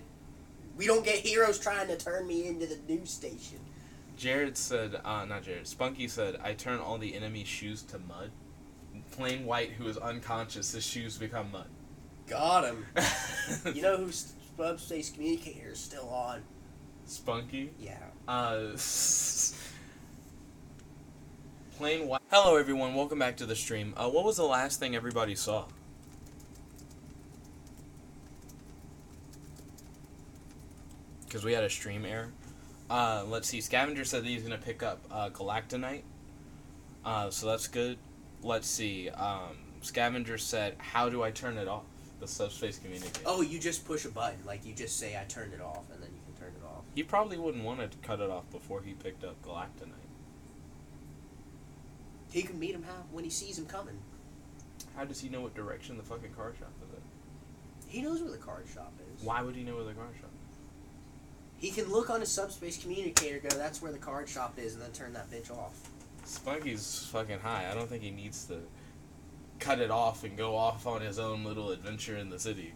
We don't get heroes trying to turn me into the news station. Jared said, not Jared, Spunky said, I turn all the enemy shoes to mud. Plain White, who is unconscious, his shoes become mud. Got him. You know whose subspace communicator is still on? Spunky? Yeah. Plain White. Hello everyone, welcome back to the stream. What was the last thing everybody saw? Because we had a stream error. Let's see, Scavenger said that he's going to pick up Galactonite. So that's good. Let's see, Scavenger said, how do I turn it off? The subspace communicator. Oh, you just push a button. Like, you just say, I turned it off, and then you can turn it off. He probably wouldn't want to cut it off before he picked up Galactonite. He can meet him when he sees him coming. How does he know what direction the fucking card shop is at? He knows where the card shop is. Why would he know where the card shop is? He can look on his subspace communicator, go, that's where the card shop is, and then turn that bitch off. Spunky's fucking high. I don't think he needs to cut it off and go off on his own little adventure in the city.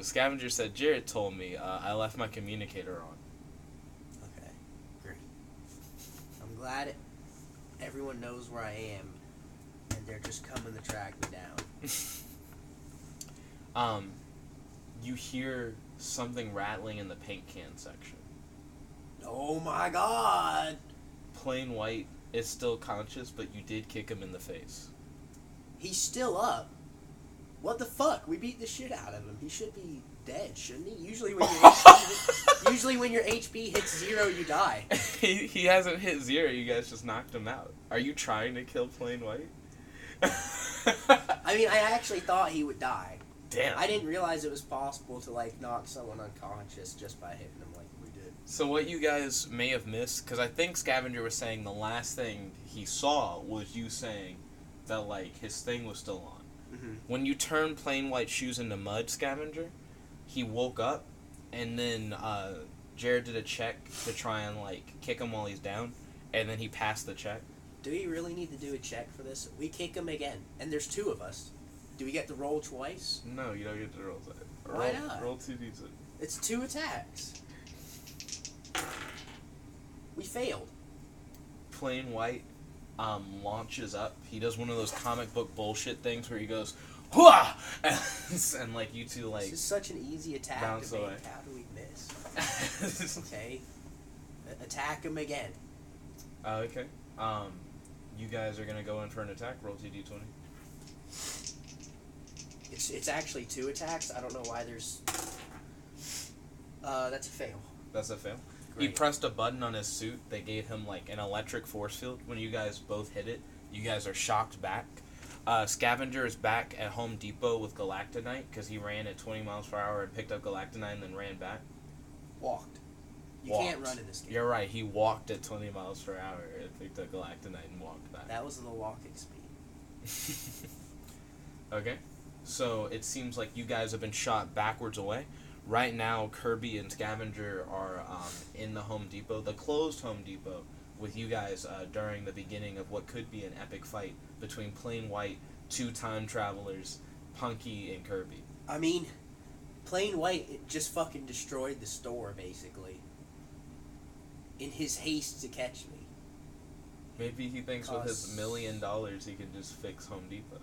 Scavenger said, Jared told me I left my communicator on. Okay, great. I'm glad everyone knows where I am, and they're just coming to track me down. You hear something rattling in the paint can section. Oh my god! Plain White is still conscious, but you did kick him in the face. He's still up. What the fuck? We beat the shit out of him. He should be dead, shouldn't he? Usually when your HP hits 0, you die. He hasn't hit 0. You guys just knocked him out. Are you trying to kill Plain White? I mean, I actually thought he would die. Damn. I didn't realize it was possible to, like, knock someone unconscious just by hitting them like we did. So what you guys may have missed, because I think Scavenger was saying the last thing he saw was you saying that, like, his thing was still on. Mm-hmm. When you turn Plain White shoes into mud, Scavenger, he woke up, and then Jared did a check to try and, like, kick him while he's down, and then he passed the check. Do we really need to do a check for this? We kick him again, and there's 2 of us. Do we get to roll twice? No, you don't get to roll that. Why not? Roll 2d6. It's 2 attacks. We failed. Plain White launches up. He does one of those comic book bullshit things where he goes, "Hua!" and like you two like. This is such an easy attack bounce to make. away. How do we miss? Okay, attack him again. Okay. You guys are gonna go in for an attack. Roll 2d20. It's actually 2 attacks. I don't know why there's. That's a fail. That's a fail. Great. He pressed a button on his suit. They gave him like an electric force field. When you guys both hit it, you guys are shocked back. Scavenger is back at Home Depot with Galactonite because he ran at 20 miles per hour and picked up Galactonite and then ran back. Walked. You Walked. can't run in this game. You're right. He walked at 20 miles per hour and picked up Galactonite and walked back. That was the walking speed. Okay. So it seems like you guys have been shot backwards away. Right now, Kirby and Scavenger are in the Home Depot, the closed Home Depot, with you guys during the beginning of what could be an epic fight between Plain White, 2 time travelers, Punky, and Kirby. I mean, Plain White just fucking destroyed the store, basically. In his haste to catch me. Maybe he thinks with his $1 million he can just fix Home Depot.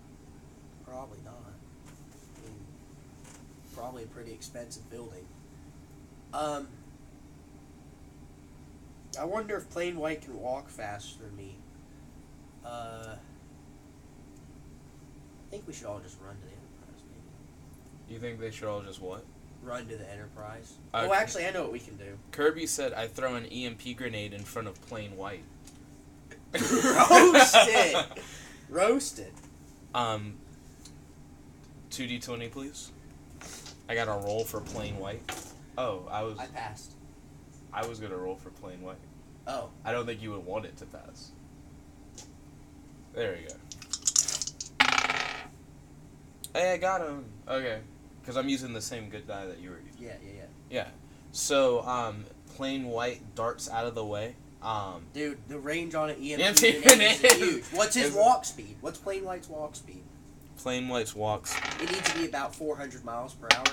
Probably not. I mean, probably a pretty expensive building. I wonder if Plain White can walk faster than me. I think we should all just run to the Enterprise, maybe. You think they should all just what? Run to the Enterprise. Okay. Oh, actually, I know what we can do. Kirby said, I throw an EMP grenade in front of Plain White. Roasted! Roasted. 2d20, please. I got a roll for Plain White. Oh, I passed. I was gonna roll for Plain White. Oh. I don't think you would want it to pass. There you go. Hey, I got him. Okay. Because I'm using the same good die that you were using. Yeah. So, Plain White darts out of the way. Dude, the range on an EMP EMP grenade is huge. What's his walk speed? What's Plain White's walk speed? Plain White's walks. It needs to be about 400 miles per hour.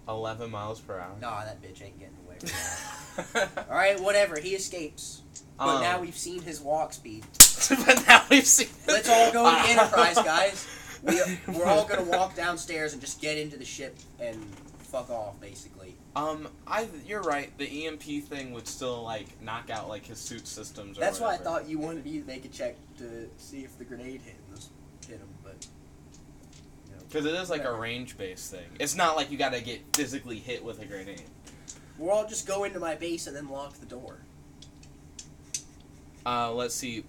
11 miles per hour. Nah, that bitch ain't getting away from that. Alright, whatever. He escapes. But now we've seen his walk speed. But now we've seen... Let's all go to the Enterprise, guys. We're all going to walk downstairs and just get into the ship and fuck off, basically. You're right. The EMP thing would still, like, knock out, like, his suit systems or That's whatever. why I thought you wanted me to make a check to see if the grenade hit him, but... Because it is, like, a range-based thing. It's not like you gotta get physically hit with a grenade. We'll all just go into my base and then lock the door. Let's see.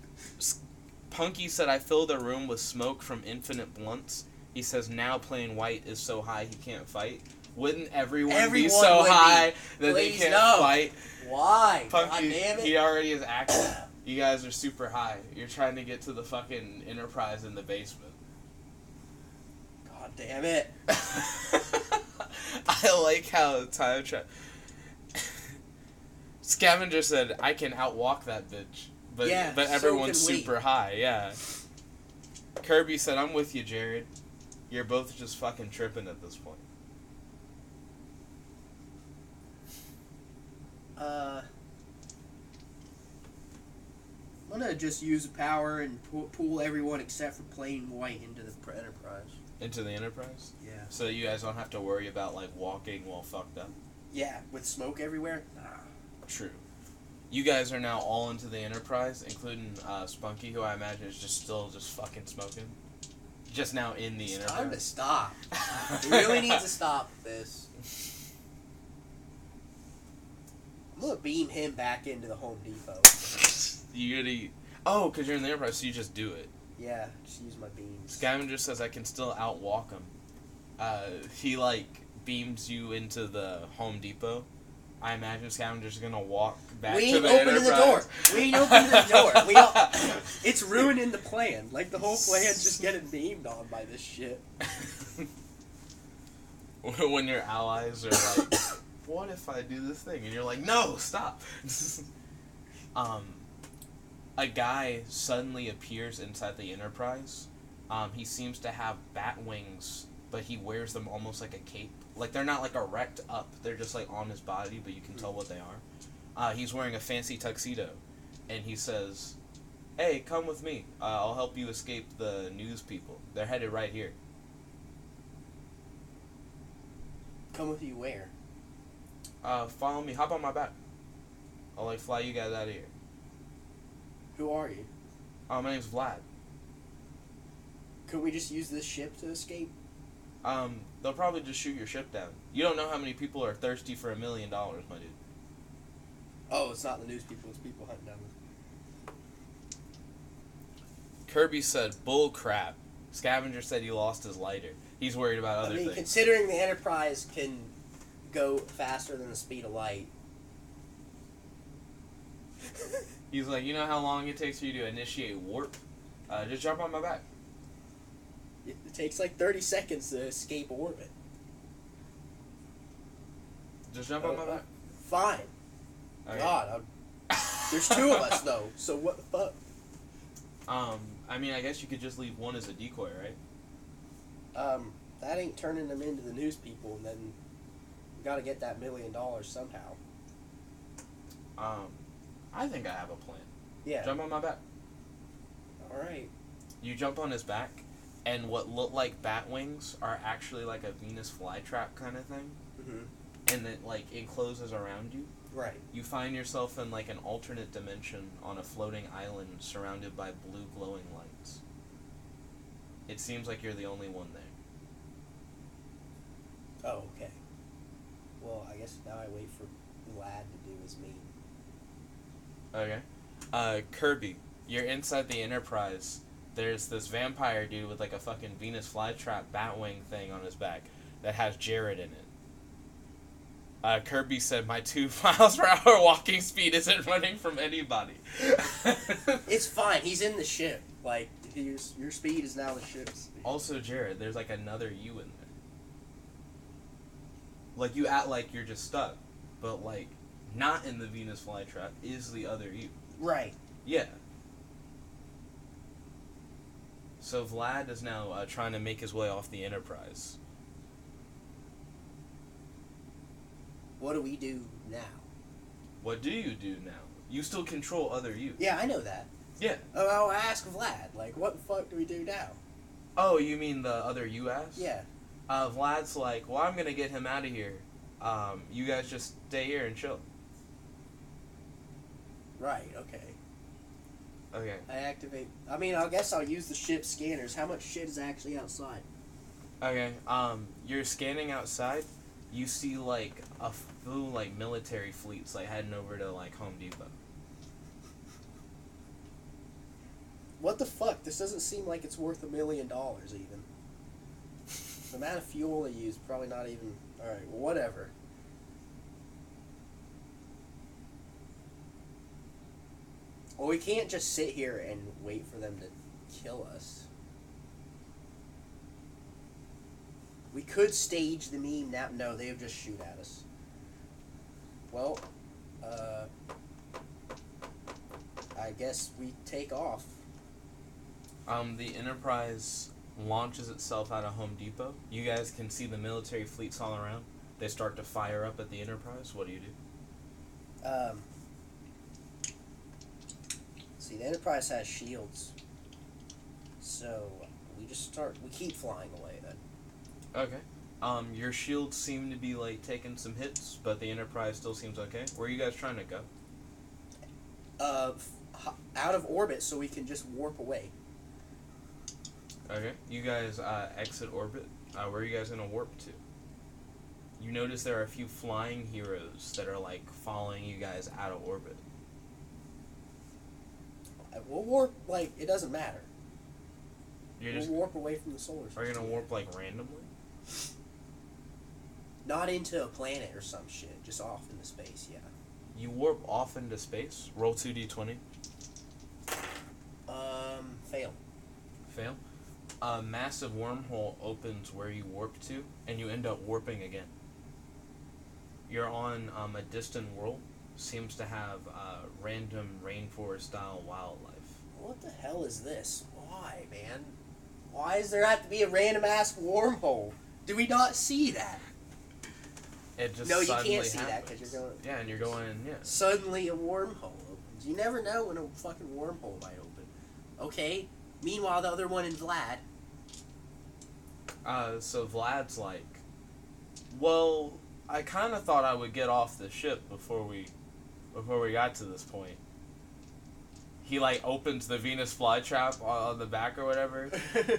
Punky said, I filled a room with smoke from infinite blunts. He says, now playing white is so high he can't fight. Wouldn't everyone be so high that they can't fight? Why? Punky, God damn it. he already is active. You guys are super high. You're trying to get to the fucking Enterprise in the basement. God damn it. I like how time travel... Scavenger said, I can outwalk that bitch. But everyone's super high, yeah. Kirby said, I'm with you, Jared. You're both just fucking tripping at this point. I'm gonna just use the power and pull everyone except for plain white into the Enterprise. Into the Enterprise? Yeah. So you guys don't have to worry about, like, walking while fucked up? Yeah, with smoke everywhere? Nah. True. You guys are now all into the Enterprise, including Spunky, who I imagine is still fucking smoking. Just now in the Enterprise. Time to stop. We really need to stop this. I'm gonna beam him back into the Home Depot. Oh, because you're in the Enterprise, so you just do it. Yeah, just use my beams. Scavenger says I can still outwalk him. He, like, beams you into the Home Depot. I imagine Scavenger's gonna walk back to the Enterprise. We ain't opening the door. It's ruining the plan. Like, the whole plan's just getting beamed on by this shit. When your allies are like, what if I do this thing? And you're like, no, stop. A guy suddenly appears inside the Enterprise. He seems to have bat wings, but he wears them almost like a cape. Like, they're not, like, erect up. They're just, like, on his body, but you can tell what they are. He's wearing a fancy tuxedo. And he says, hey, come with me. I'll help you escape the news people. They're headed right here. Come with you where? Follow me. Hop on my back. I'll, like, fly you guys out of here. Who are you? My name's Vlad. Could we just use this ship to escape? They'll probably just shoot your ship down. You don't know how many people are thirsty for $1 million, my dude. Oh, it's not the news people, it's people hunting down Kirby said, bull crap. Scavenger said he lost his lighter. He's worried about other things. Considering the Enterprise can go faster than the speed of light. He's like, you know how long it takes for you to initiate warp? Just jump on my back. It takes like 30 seconds to escape orbit. Just jump on my back. Fine. Okay. God, there's two of us though, so what the fuck? I mean, I guess you could just leave one as a decoy, right? That ain't turning them into the news people, and then we gotta get that $1 million somehow. I think I have a plan. Yeah. Jump on my back. Alright. You jump on his back, and what look like bat wings are actually like a Venus flytrap kind of thing. Mm-hmm. And it, like, encloses around you. Right. You find yourself in, like, an alternate dimension on a floating island surrounded by blue glowing lights. It seems like you're the only one there. Oh, okay. Well, I guess now I wait for Vlad to do his me. Okay. Kirby, you're inside the Enterprise. There's this vampire dude with, like, a fucking Venus flytrap batwing thing on his back that has Jared in it. Kirby said, my 2 miles per hour walking speed isn't running from anybody. It's fine. He's in the ship. Like, your speed is now the ship's speed. Also, Jared, there's, like, another you in there. Like, you act like you're just stuck. But, like, not in the Venus flytrap is the other you. Right. Yeah. So Vlad is now trying to make his way off the Enterprise. What do we do now? What do you do now? You still control other you. Yeah, I know that. Yeah. Oh, I'll ask Vlad. Like, what the fuck do we do now? Oh, you mean the other you asked? Yeah. Vlad's like, well, I'm gonna get him out of here. You guys just stay here and chill. Right, okay. Okay. I activate... I mean, I guess I'll use the ship scanners. How much shit is actually outside? Okay, you're scanning outside. You see, like, a few, like, military fleets, like, heading over to, like, Home Depot. What the fuck? This doesn't seem like it's worth $1 million, even. The amount of fuel they use, probably not even... Alright, well, whatever. Well, we can't just sit here and wait for them to kill us. We could stage the meme now. No, they would just shoot at us. Well, I guess we take off. The Enterprise launches itself out of Home Depot. You guys can see the military fleets all around. They start to fire up at the Enterprise. What do you do? See, the Enterprise has shields. So, we keep flying away then. Okay. Your shields seem to be, like, taking some hits, but the Enterprise still seems okay. Where are you guys trying to go? Out of orbit so we can just warp away. Okay. You guys, exit orbit. Where are you guys gonna warp to? You notice there are a few flying heroes that are, like, following you guys out of orbit. We'll warp, like, it doesn't matter. We'll warp away from the solar system. Are you gonna warp, like, randomly? Not into a planet or some shit. Just off into space, yeah. You warp off into space. Roll 2d20. Fail. Fail. A massive wormhole opens where you warp to, and you end up warping again. You're on a distant world. Seems to have random rainforest-style wildlife. What the hell is this? Why, man? Why does there have to be a random-ass wormhole? Do we not see that? It just no, you suddenly can't see happens. that because you're going... Yeah, and you're going, yeah. Suddenly a wormhole opens. You never know when a fucking wormhole might open. Okay? Meanwhile, the other one in Vlad... So Vlad's like, well, I kind of thought I would get off the ship before we got to this point. He, like, opens the Venus flytrap on the back or whatever.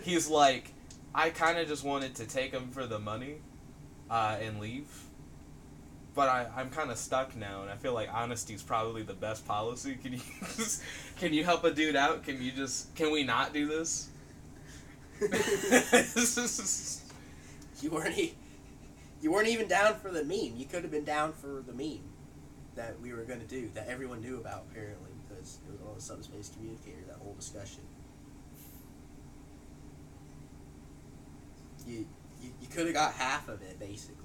He's like, I kind of just wanted to take him for the money, and leave. But I'm kind of stuck now, and I feel like honesty's probably the best policy. Can you help a dude out? Can we not do this? You weren't even down for the meme. You could have been down for the meme that we were going to do, that everyone knew about, apparently, because it was on the subspace communicator, that whole discussion. You could have got half of it, basically.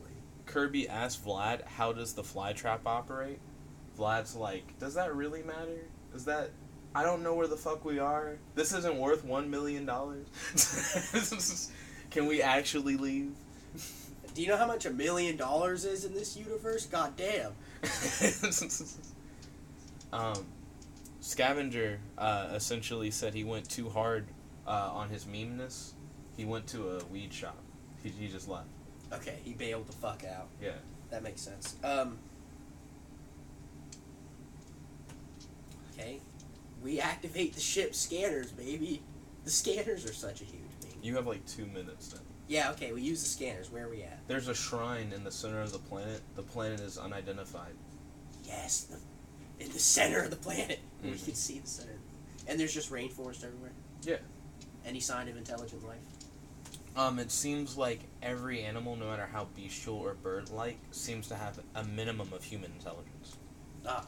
Kirby asked Vlad, how does the flytrap operate? Vlad's like, does that really matter? I don't know where the fuck we are. This isn't worth $1 million. Can we actually leave? Do you know how much $1 million is in this universe? God damn. Scavenger essentially said he went too hard on his memeness. He went to a weed shop. He just left. Okay, he bailed the fuck out. Yeah. That makes sense. Okay. We activate the ship scanners, baby. The scanners are such a huge thing. You have like 2 minutes then. Yeah, okay, we use the scanners. Where are we at? There's a shrine in the center of the planet. The planet is unidentified. Yes, in the center of the planet. Mm-hmm. We can see the center. And there's just rainforest everywhere? Yeah. Any sign of intelligent life? It seems like every animal, no matter how bestial or bird-like, seems to have a minimum of human intelligence. Ah.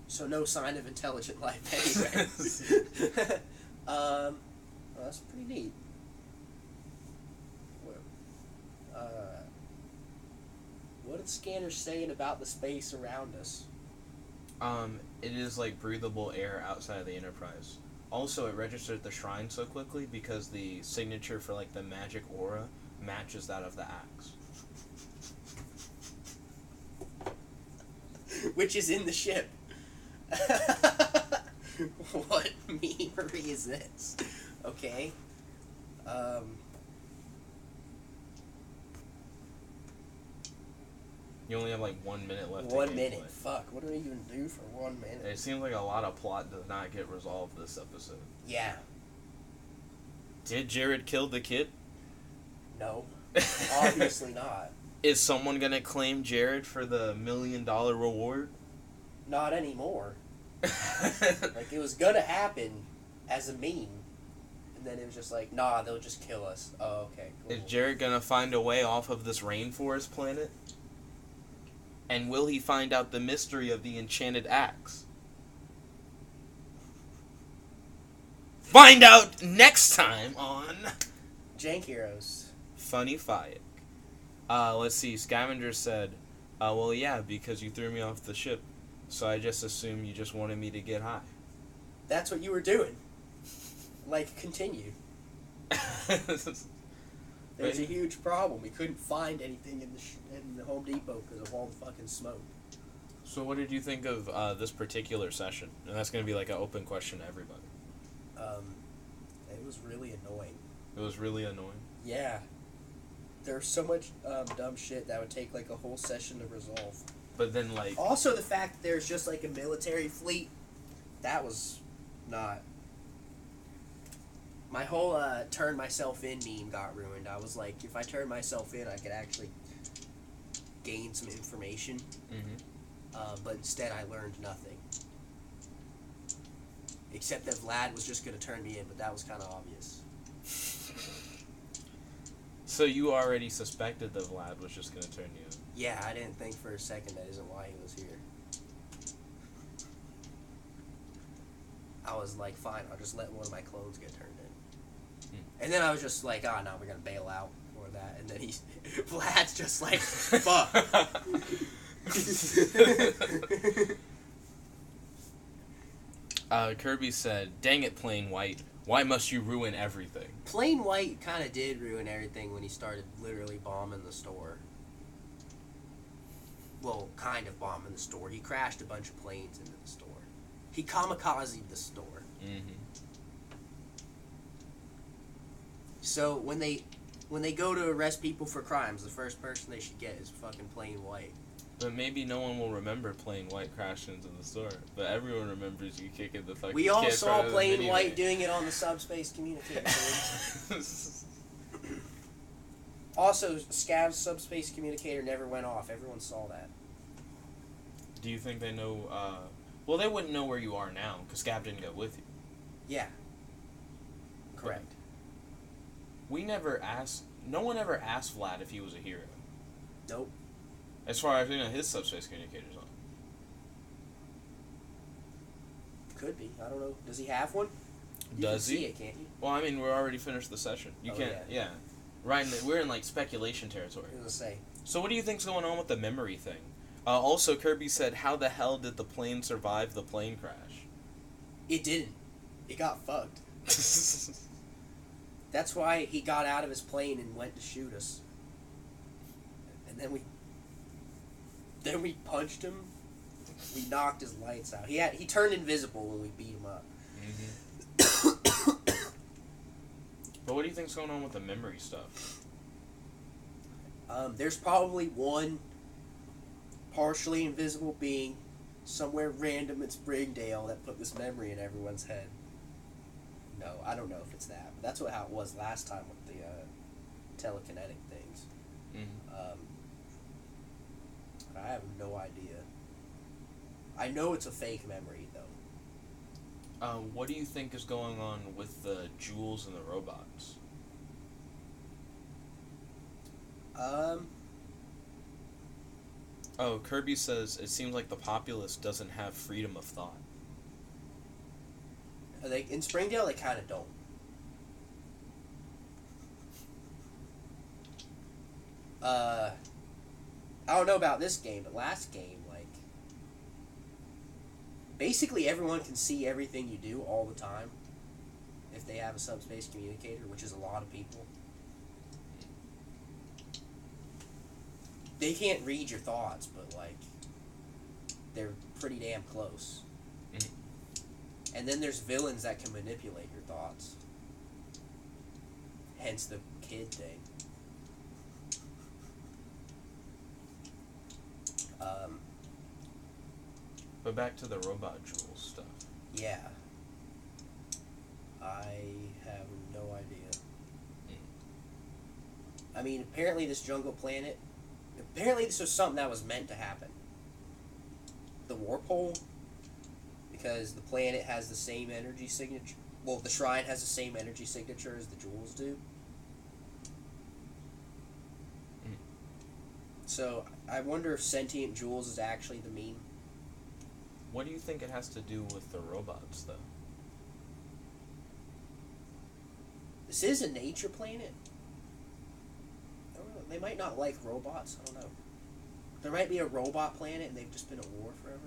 So no sign of intelligent life anywhere. Well, that's pretty neat. What are the scanners saying about the space around us? It is like breathable air outside of the Enterprise. Also, it registered the shrine so quickly because the signature for like the magic aura matches that of the axe. which is in the ship. What memery is this? Okay. You only have like 1 minute left. 1 minute. Fuck. What do we even do for 1 minute? It seems like a lot of plot does not get resolved this episode. Yeah. Did Jared kill the kid? No. Obviously not. Is someone gonna claim Jared for the $1 million reward? Not anymore. Like, it was gonna happen as a meme. And then it was just like, nah, they'll just kill us. Oh, okay, cool. Is Jared gonna find a way off of this rainforest planet? And will he find out the mystery of the enchanted axe? Find out next time on Jank Heroes. Funnifyic. Let's see. Scavenger said, well, yeah, because you threw me off the ship. So I just assumed you just wanted me to get high. That's what you were doing. Like, continue. There's a huge problem. We couldn't find anything in the Home Depot because of all the fucking smoke. So what did you think of this particular session? And that's going to be like an open question to everybody. It was really annoying. It was really annoying? Yeah. There's so much dumb shit that would take like a whole session to resolve. But then like... Also the fact that there's just like a military fleet, that was not... My whole turn myself in meme got ruined. I was like, if I turn myself in, I could actually gain some information. Mm-hmm. But instead I learned nothing. Except that Vlad was just going to turn me in, but that was kind of obvious. So you already suspected that Vlad was just going to turn you in? Yeah, I didn't think for a second that isn't why he was here. I was like, fine, I'll just let one of my clones get turned in. And then I was just like, oh, no, we're going to bail out for that. And then Vlad's just like, fuck. Kirby said, dang it, Plain White. Why must you ruin everything? Plain White kind of did ruin everything when he started literally bombing the store. Well, kind of bombing the store. He crashed a bunch of planes into the store. He kamikazed the store. Mm-hmm. So when they go to arrest people for crimes, the first person they should get is fucking Plain White. But maybe no one will remember Plain White crashing into the store. But everyone remembers you kicking the fucking We all kid saw from the Plain minivan. White doing it on the subspace communicator. Also, Scav's subspace communicator never went off. Everyone saw that. Do you think they know... well, they wouldn't know where you are now, because Scav didn't go with you. Yeah. Correct. We never asked... No one ever asked Vlad if he was a hero. Nope. As far as, his subspace communicator's on. Could be. I don't know. Does he have one? Does he? You can see it, can't you? Well, we're already finished the session. You can't... Yeah. Right, we're in, speculation territory. I was gonna say. So what do you think's going on with the memory thing? Also, Kirby said, how the hell did the plane survive the plane crash? It didn't. It got fucked. That's why he got out of his plane and went to shoot us. And then we punched him. We knocked his lights out. He turned invisible when we beat him up. Mm-hmm. But what do you think's going on with the memory stuff? There's probably one partially invisible being somewhere random in Springdale that put this memory in everyone's head. No, I don't know if it's that. But that's how it was last time with the telekinetic things. Mm-hmm. I have no idea. I know it's a fake memory, though. What do you think is going on with the jewels and the robots? Oh, Kirby says, it seems like the populace doesn't have freedom of thought. In Springdale, they kind of don't. I don't know about this game, but last game, basically everyone can see everything you do all the time if they have a subspace communicator, which is a lot of people. They can't read your thoughts, but they're pretty damn close. Mm. And then there's villains that can manipulate your thoughts. Hence the kid thing. But back to the robot jewels stuff. Yeah. I have no idea. I mean, apparently this jungle planet... Apparently this was something that was meant to happen. The warp hole... Because the planet has the same energy signature... Well, the shrine has the same energy signature as the jewels do. Mm. So, I wonder if sentient jewels is actually the meme. What do you think it has to do with the robots, though? This is a nature planet. I don't know. They might not like robots. I don't know. There might be a robot planet and they've just been at war forever.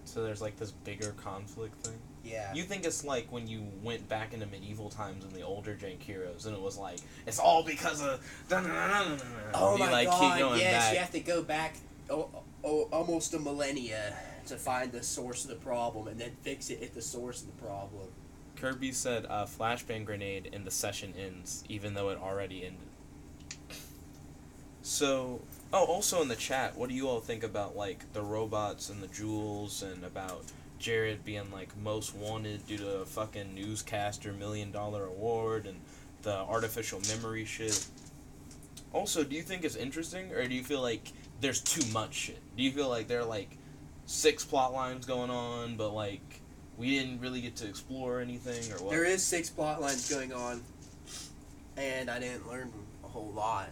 So there's like this bigger conflict thing? Yeah. You think it's like when you went back into medieval times in the older Jank heroes and it was like, it's all because of... Oh my like, god, keep going yes, back. you have to go back almost a millennia to find the source of the problem and then fix it at the source of the problem. Kirby said, flashbang grenade and the session ends, even though it already ended. So, also in the chat, what do you all think about, like, the robots and the jewels and about Jared being, like, most wanted due to a fucking newscaster $1 million award and the artificial memory shit? Also, do you think it's interesting, or do you feel like there's too much shit? Do you feel like there are, like, 6 plot lines going on, but, like, we didn't really get to explore anything, or what? There is 6 plot lines going on, and I didn't learn a whole lot.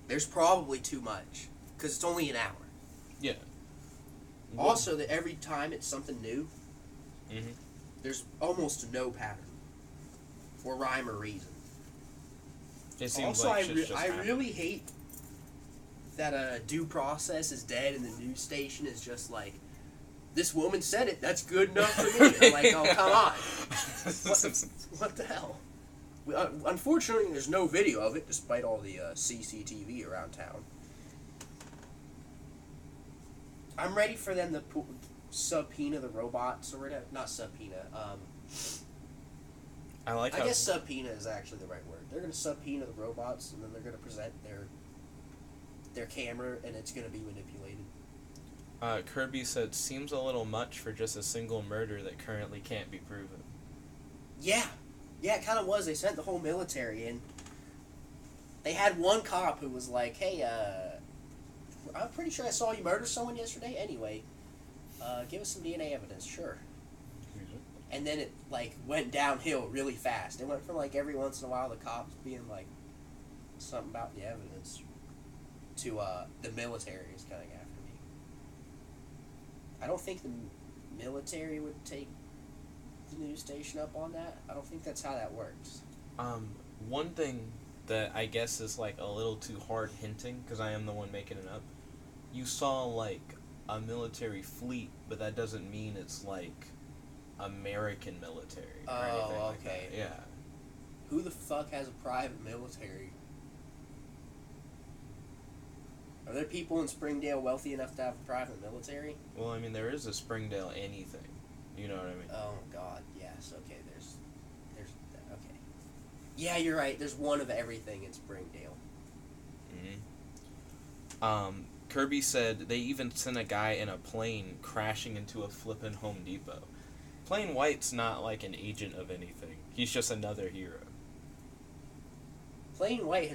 There's probably too much, because it's only an hour. Yeah. Also, that every time it's something new, there's almost no pattern or rhyme or reason. It seems Also, like shit's just I happening. really hate that due process is dead and the news station is just like, this woman said it, that's good enough for me. I'm like, oh, come on. What the hell? Unfortunately, there's no video of it, despite all the CCTV around town. I'm ready for them to subpoena the robots, or whatever. Not subpoena. I guess subpoena is actually the right word. They're going to subpoena the robots, and then they're going to present their camera, and it's going to be manipulated. Kirby said, seems a little much for just a single murder that currently can't be proven. Yeah, it kind of was. They sent the whole military in. They had one cop who was like, hey, I'm pretty sure I saw you murder someone yesterday. Anyway, give us some DNA evidence, sure. And then it, like, went downhill really fast. It went from, like, every once in a while the cops being like, something about the evidence, to the military is coming after me. I don't think the military would take the news station up on that. I don't think that's how that works. One thing that I guess is, like, a little too hard hinting, because I am the one making it up, you saw, like, a military fleet, but that doesn't mean it's, like, American military or anything like okay. that. Yeah. Who the fuck has a private military? Are there people in Springdale wealthy enough to have a private military? Well, I mean, there is a Springdale anything. You know what I mean? Oh, God, yes. Okay, there's okay. Yeah, you're right. There's one of everything in Springdale. Kirby said they even sent a guy in a plane crashing into a flippin' Home Depot. Plain White's not like an agent of anything. He's just another hero. Plain White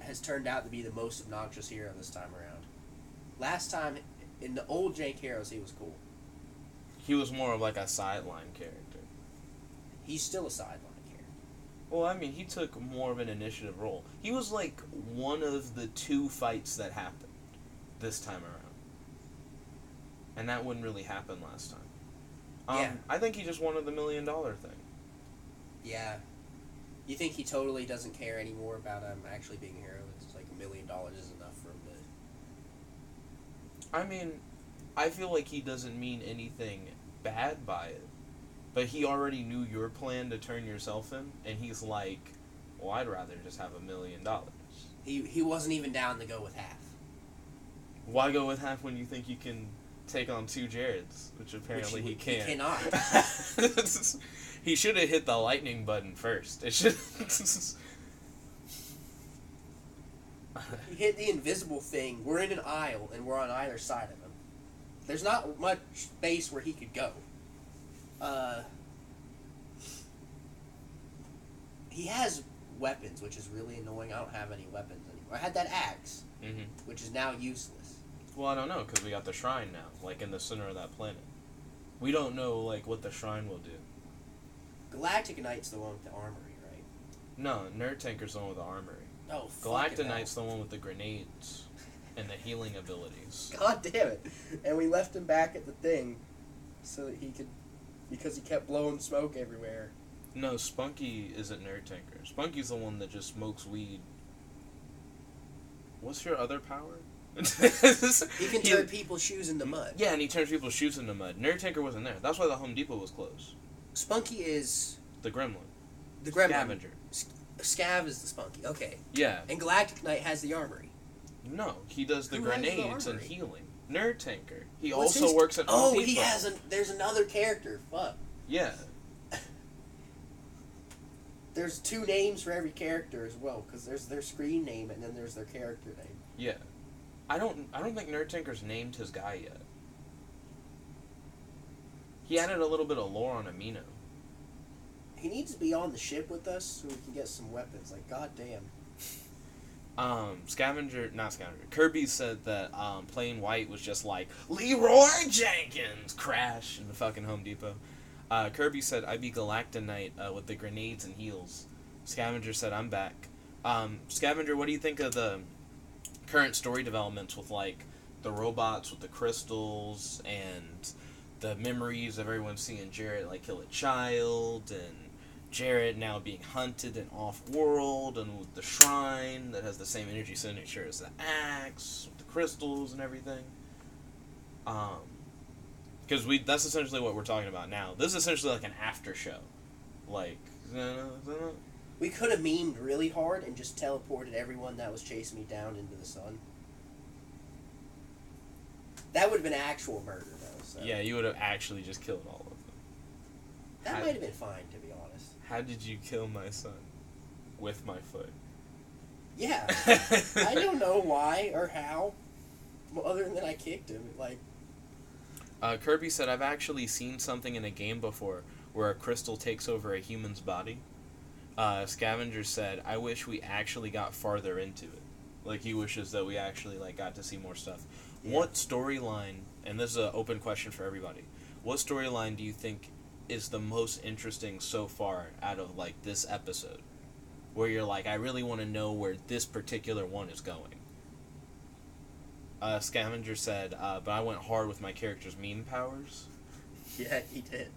has turned out to be the most obnoxious hero this time around. Last time, in the old Jank Heroes, he was cool. He was more of like a sideline character. He's still a sideline character. Well, I mean, he took more of an initiative role. He was like one of the 2 fights that happened this time around. And that wouldn't really happen last time. Yeah. I think he just wanted the $1 million thing. Yeah. You think he totally doesn't care anymore about actually being a hero? It's like $1 million is enough for him to... I mean, I feel like he doesn't mean anything bad by it. But he already knew your plan to turn yourself in, and he's like, well, I'd rather just have $1 million. He wasn't even down to go with half. Why go with half when you think you can take on 2 Jareds, which apparently he can't. He cannot. He should have hit the lightning button first. It should. He hit the invisible thing. We're in an aisle, and we're on either side of him. There's not much space where he could go. He has weapons, which is really annoying. I don't have any weapons anymore. I had that axe, which is now useless. Well, I don't know, because we got the shrine now, like, in the center of that planet. We don't know, like, what the shrine will do. Galactic Knight's the one with the armory, right? No, Nerd Tanker's the one with the armory. Oh, Galactic Knight's the one with the grenades and the healing abilities. God damn it. And we left him back at the thing so that he could... Because he kept blowing smoke everywhere. No, Spunky isn't Nerd Tanker. Spunky's the one that just smokes weed. What's your other power? He can turn people's shoes into mud. Yeah, and he turns people's shoes into mud. Nerd Tanker wasn't there. That's why the Home Depot was closed. Spunky is... The Gremlin. The Gremlin. Scavenger. Scav is the Spunky. Okay. Yeah. And Galactic Knight has the armory. No, he does the Who grenades the and healing. Nerd Tanker. He What's also his... works at Home Depot. He has there's another character. Fuck. Yeah. There's 2 names for every character as well, because there's their screen name and then there's their character name. Yeah. I don't think Nerd Tanker's named his guy yet. He added a little bit of lore on Amino. He needs to be on the ship with us so we can get some weapons. Like, goddamn. Kirby said that Plain White was just like, Leroy Jenkins! Crash in the fucking Home Depot. Kirby said, I be Galactic Knight with the grenades and heals. Scavenger said, I'm back. Scavenger, what do you think of the current story developments with, like, the robots with the crystals and the memories of everyone seeing Jared, like, kill a child, and Jared now being hunted and off-world, and with the shrine that has the same energy signature as the axe, with the crystals and everything. Because that's essentially what we're talking about now. This is essentially like an after show. Like, we could have memed really hard and just teleported everyone that was chasing me down into the sun. That would have been actual murder, though. So. Yeah, you would have actually just killed all of them. That might have been fine, to be honest. How did you kill my son? With my foot. Yeah. I don't know why or how. Well, other than I kicked him. Like. Kirby said, I've actually seen something in a game before where a crystal takes over a human's body. Scavenger said, I wish we actually got farther into it. Like, he wishes that we actually, like, got to see more stuff. Yeah. What storyline, and this is an open question for everybody, what storyline do you think is the most interesting so far out of, like, this episode? Where you're like, I really want to know where this particular one is going. Scavenger said, but I went hard with my character's meme powers. Yeah, he did.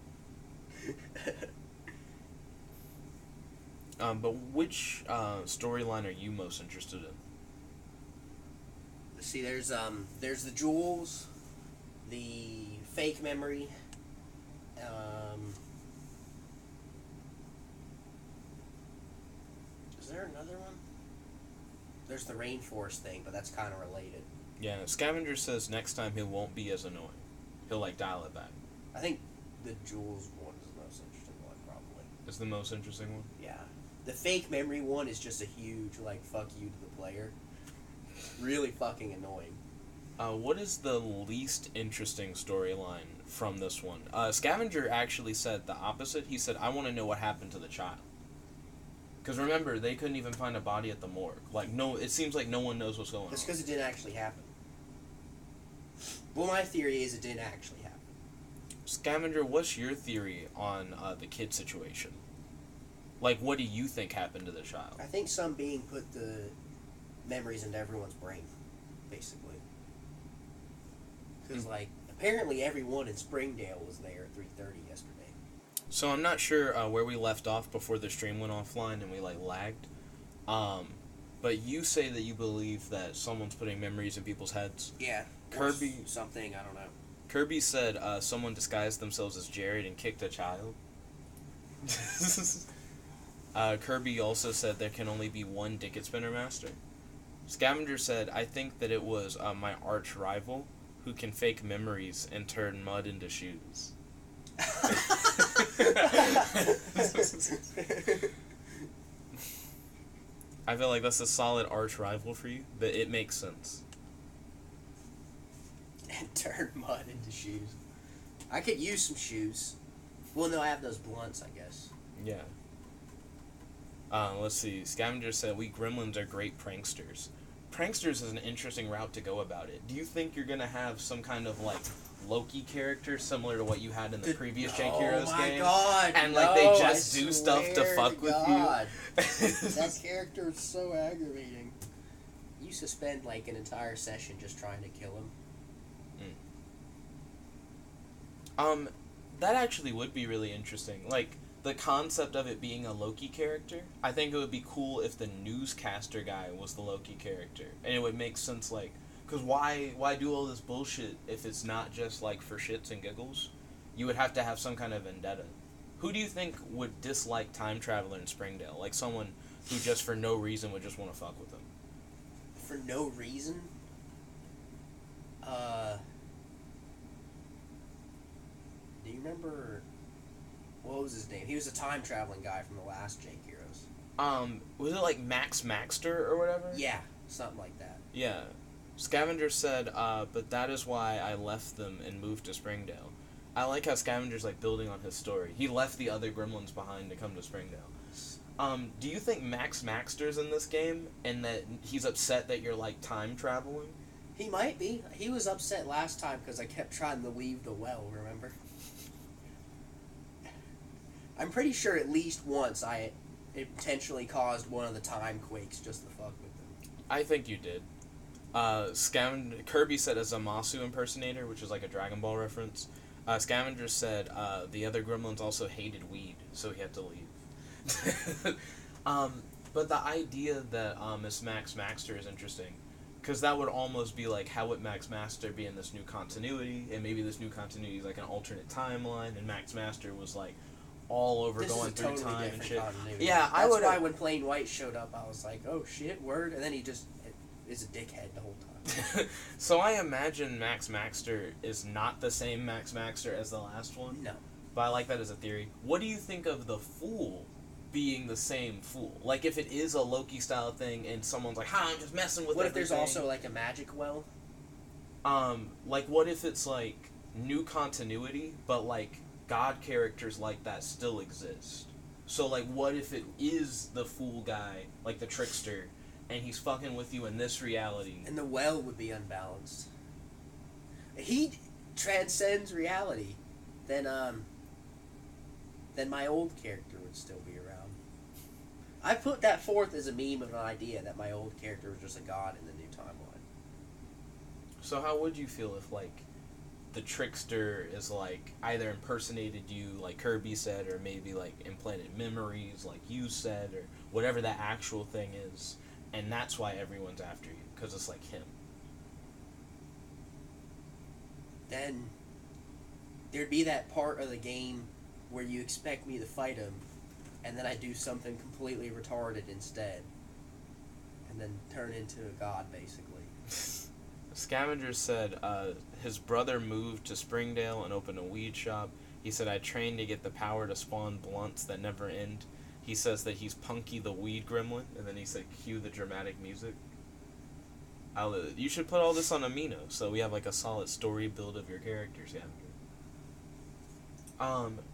But which storyline are you most interested in? See, there's the jewels, the fake memory, is there another one? There's the rainforest thing, but that's kind of related. Yeah, Scavenger says next time he won't be as annoying. He'll, like, dial it back. I think the jewels one is the most interesting one, probably. It's the most interesting one? Yeah. The fake memory one is just a huge, like, fuck you to the player. Really fucking annoying. What is the least interesting storyline from this one? Scavenger actually said the opposite. He said, I want to know what happened to the child. Because remember, they couldn't even find a body at the morgue. Like, no, it seems like no one knows what's going on. That's because it didn't actually happen. Well, my theory is it didn't actually happen. Scavenger, what's your theory on the kid situation? Like, what do you think happened to the child? I think some being put the memories into everyone's brain, basically. Because, like, apparently everyone in Springdale was there at 3:30 yesterday. So I'm not sure where we left off before the stream went offline and we, like, lagged. But you say that you believe that someone's putting memories in people's heads. Yeah. Kirby... something, I don't know. Kirby said someone disguised themselves as Jared and kicked a child. Kirby also said there can only be one Dicket Spinner Master. Scavenger said, I think that it was my arch rival who can fake memories and turn mud into shoes. I feel like that's a solid arch rival for you, but it makes sense. And turn mud into shoes. I could use some shoes. Well, no, I have those blunts, I guess. Yeah. Let's see. Scavenger said, we gremlins are great pranksters. Pranksters is an interesting route to go about it. Do you think you're going to have some kind of, like, Loki character similar to what you had in the previous Jank Heroes game? Oh my god, and, no, like, they just I do stuff to fuck with you? That character is so aggravating. You used to spend, like, an entire session just trying to kill him. That actually would be really interesting. Like, the concept of it being a Loki character, I think it would be cool if the newscaster guy was the Loki character. And it would make sense, like, because why do all this bullshit if it's not just, like, for shits and giggles? You would have to have some kind of vendetta. Who do you think would dislike Time Traveler in Springdale? Like, someone who just for no reason would just want to fuck with him. For no reason? Do you remember... What was his name? He was a time-traveling guy from the last Jank Heroes. Was it like Max Maxter or whatever? Yeah, something like that. Yeah. Scavenger said, but that is why I left them and moved to Springdale. I like how Scavenger's, like, building on his story. He left the other gremlins behind to come to Springdale. Do you think Max Maxter's in this game, and that he's upset that you're, like, time traveling? He might be. He was upset last time because I kept trying to leave the well, remember? I'm pretty sure at least once I intentionally caused one of the time quakes just to fuck with them. I think you did. Kirby said a Zamasu impersonator, which is like a Dragon Ball reference. Scavenger said the other gremlins also hated weed, so he had to leave. But the idea that it's Max Maxter is interesting, because that would almost be like, how would Max Maxter be in this new continuity, and maybe this new continuity is like an alternate timeline, and Max Maxter was like all over this going through totally time and shit. Continuity. Yeah, That's I would. Why when Plain White showed up, I was like, oh shit, word, and then he just is a dickhead the whole time. So I imagine Max Maxter is not the same Max Maxter as the last one. No. But I like that as a theory. What do you think of the Fool being the same Fool? Like, if it is a Loki-style thing and someone's like, I'm just messing with What everything. if there's also, like, a magic well? Like, what if it's, like, new continuity, but, like, God characters like that still exist? So, like, what if it is the Fool guy, like the trickster, and he's fucking with you in this reality? And the well would be unbalanced. He transcends reality. Then my old character would still be around. I put that forth as a meme of an idea that my old character was just a god in the new timeline. So how would you feel if, like, the trickster is, like, either impersonated you, like Kirby said, or maybe, like, implanted memories, like you said, or whatever that actual thing is, and that's why everyone's after you, because it's, like, him? Then there'd be that part of the game where you expect me to fight him, and then I do something completely retarded instead, and then turn into a god, basically. Scavenger said his brother moved to Springdale and opened a weed shop. He said, I trained to get the power to spawn blunts that never end. He says that he's Punky the Weed Gremlin, and then he said, cue the dramatic music. You should put all this on Amino, so we have, like, a solid story build of your characters, Scavenger.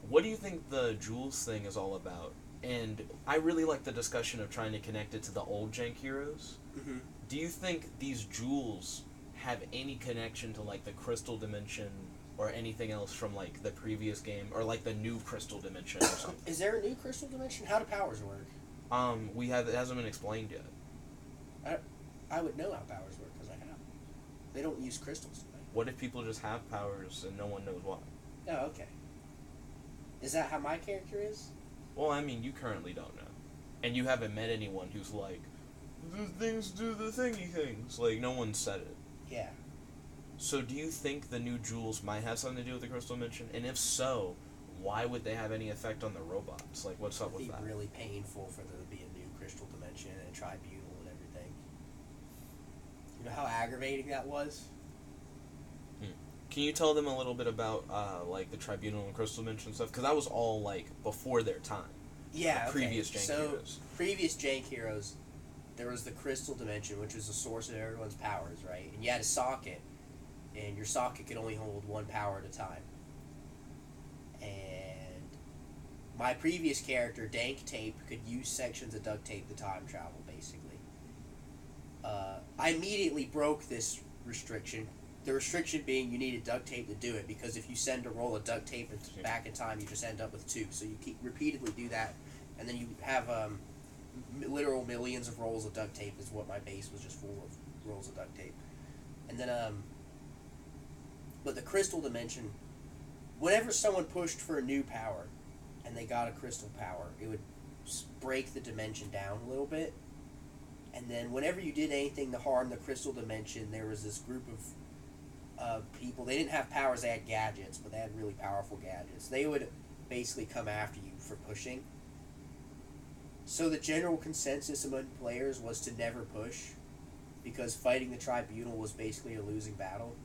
What do you think the Jules thing is all about? And I really like the discussion of trying to connect it to the old Jank Heroes. Mm-hmm. Do you think these Jules have any connection to, like, the Crystal Dimension or anything else from, like, the previous game, or, like, the new Crystal Dimension or something? Is there a new Crystal Dimension? How do powers work? It hasn't been explained yet. I would know how powers work, because I have. They don't use crystals, do they? What if people just have powers and no one knows why? Oh, okay. Is that how my character is? Well, I mean, you currently don't know. And you haven't met anyone who's like, the things do the thingy things. Like, no one said it. Yeah. So do you think the new jewels might have something to do with the Crystal Dimension? And if so, why would they have any effect on the robots? Like, what's up with that? It'd be really painful for there to be a new Crystal Dimension and a tribunal and everything. You know how aggravating that was? Can you tell them a little bit about like the Tribunal and Crystal Dimension stuff? Because that was all like before their time. Yeah, the previous Jank heroes. Previous Jank heroes, there was the Crystal Dimension, which was the source of everyone's powers, right? And you had a socket, and your socket could only hold one power at a time. And my previous character, Dank Tape, could use sections of duct tape to time travel, basically. I immediately broke this restriction. The restriction being you needed duct tape to do it, because if you send a roll of duct tape back in time, you just end up with 2. So you keep repeatedly do that, and then you have literal millions of rolls of duct tape is what my base was, just full of rolls of duct tape. And then, but the Crystal Dimension, whenever someone pushed for a new power, and they got a crystal power, it would break the dimension down a little bit. And then whenever you did anything to harm the Crystal Dimension, there was this group of people. They didn't have powers, they had gadgets, but they had really powerful gadgets. They would basically come after you for pushing. So the general consensus among players was to never push, because fighting the Tribunal was basically a losing battle.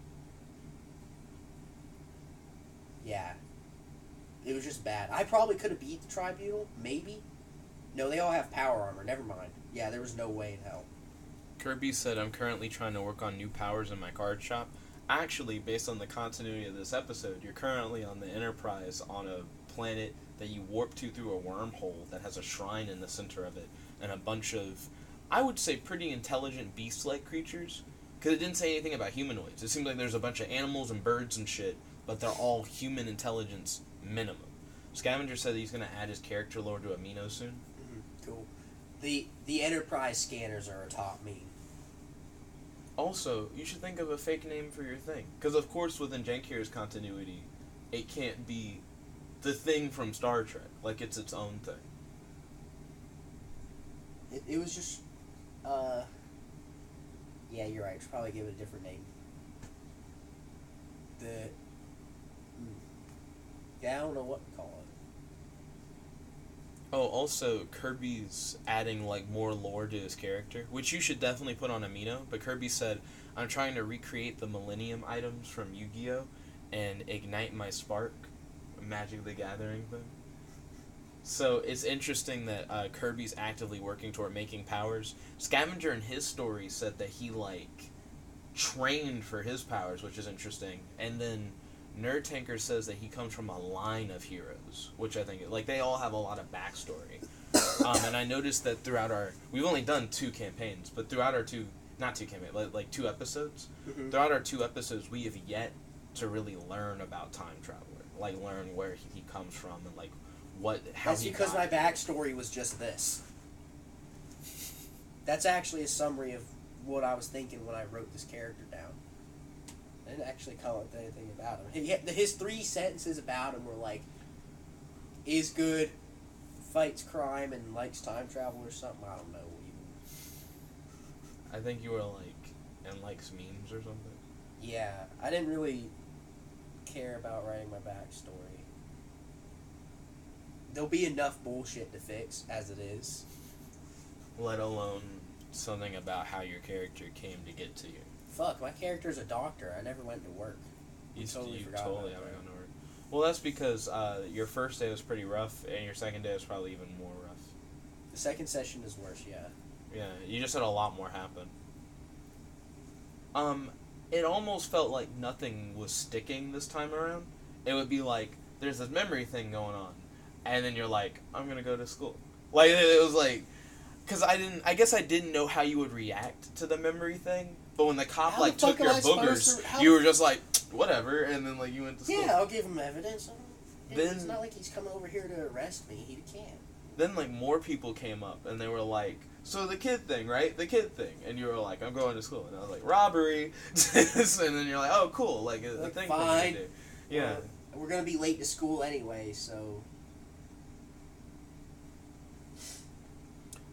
Yeah. It was just bad. I probably could have beat the Tribunal, maybe. No, they all have power armor, never mind. Yeah, there was no way in hell. Kirby said, I'm currently trying to work on new powers in my card shop. Actually, based on the continuity of this episode, you're currently on the Enterprise on a planet that you warp to through a wormhole that has a shrine in the center of it, and a bunch of, I would say, pretty intelligent beast-like creatures. Because it didn't say anything about humanoids. It seems like there's a bunch of animals and birds and shit, but they're all human intelligence minimum. Scavenger said that he's going to add his character lore to Amino soon. Cool. The Enterprise scanners are a top meme. Also, you should think of a fake name for your thing. Because, of course, within Jank Heroes continuity, it can't be the thing from Star Trek. Like, it's its own thing. It was just, yeah, you're right. I should probably give it a different name. Yeah, I don't know what to call it. Oh, also, Kirby's adding, like, more lore to his character, which you should definitely put on Amino, but Kirby said, I'm trying to recreate the Millennium items from Yu-Gi-Oh! And ignite my spark, Magic the Gathering thing. So, it's interesting that Kirby's actively working toward making powers. Scavenger in his story said that he, like, trained for his powers, which is interesting, and then Nerd Tanker says that he comes from a line of heroes, which I think, like, they all have a lot of backstory. And I noticed that throughout we've only done 2 campaigns, but throughout our 2 episodes, throughout our 2 episodes, we have yet to really learn about Time Traveler, like, learn where he comes from, and, like, how That's because my backstory was just this. That's actually a summary of what I was thinking when I wrote this character down. I didn't actually come up with anything about him. His 3 sentences about him were like, is good, fights crime, and likes time travel or something. I don't know. I think you were like, and likes memes or something. Yeah, I didn't really care about writing my backstory. There'll be enough bullshit to fix as it is. Let alone something about how your character came to get to you. Fuck, my character's a doctor. I never went to work. You totally haven't gone to work. Well, that's because your first day was pretty rough, and your second day was probably even more rough. The second session is worse, yeah. Yeah, you just had a lot more happen. It almost felt like nothing was sticking this time around. It would be like, there's this memory thing going on, and then you're like, I'm gonna go to school. Like, it was like, because I guess I didn't know how you would react to the memory thing. But when the cop, like, took your boogers, you were just like, whatever, and then, like, you went to school. Yeah, I'll give him evidence. It's not like he's coming over here to arrest me. He can't. Then, like, more people came up, and they were like, so the kid thing, right? The kid thing. And you were like, I'm going to school. And I was like, robbery. And then you're like, oh, cool. Like, a thing for me to do. Yeah. We're going to be late to school anyway, so...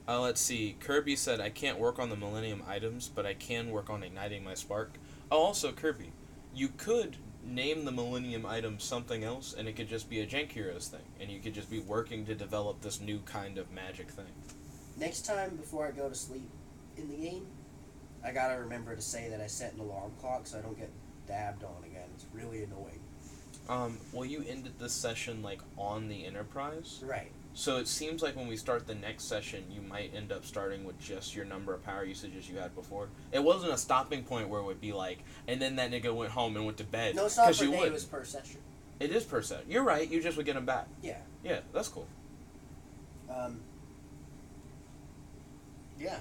Let's see. Kirby said, I can't work on the Millennium items, but I can work on igniting my spark. Oh, also, Kirby, you could name the Millennium item something else, and it could just be a Jank Heroes thing, and you could just be working to develop this new kind of magic thing. Next time, before I go to sleep in the game, I gotta remember to say that I set an alarm clock so I don't get dabbed on again. It's really annoying. Well, you ended this session, like, on the Enterprise. Right. So it seems like when we start the next session, you might end up starting with just your number of power usages you had before. It wasn't a stopping point where it would be like, and then that nigga went home and went to bed. No, it's not per day, it was per session. It is per set. You're right, you just would get them back. Yeah. Yeah, that's cool. Yeah.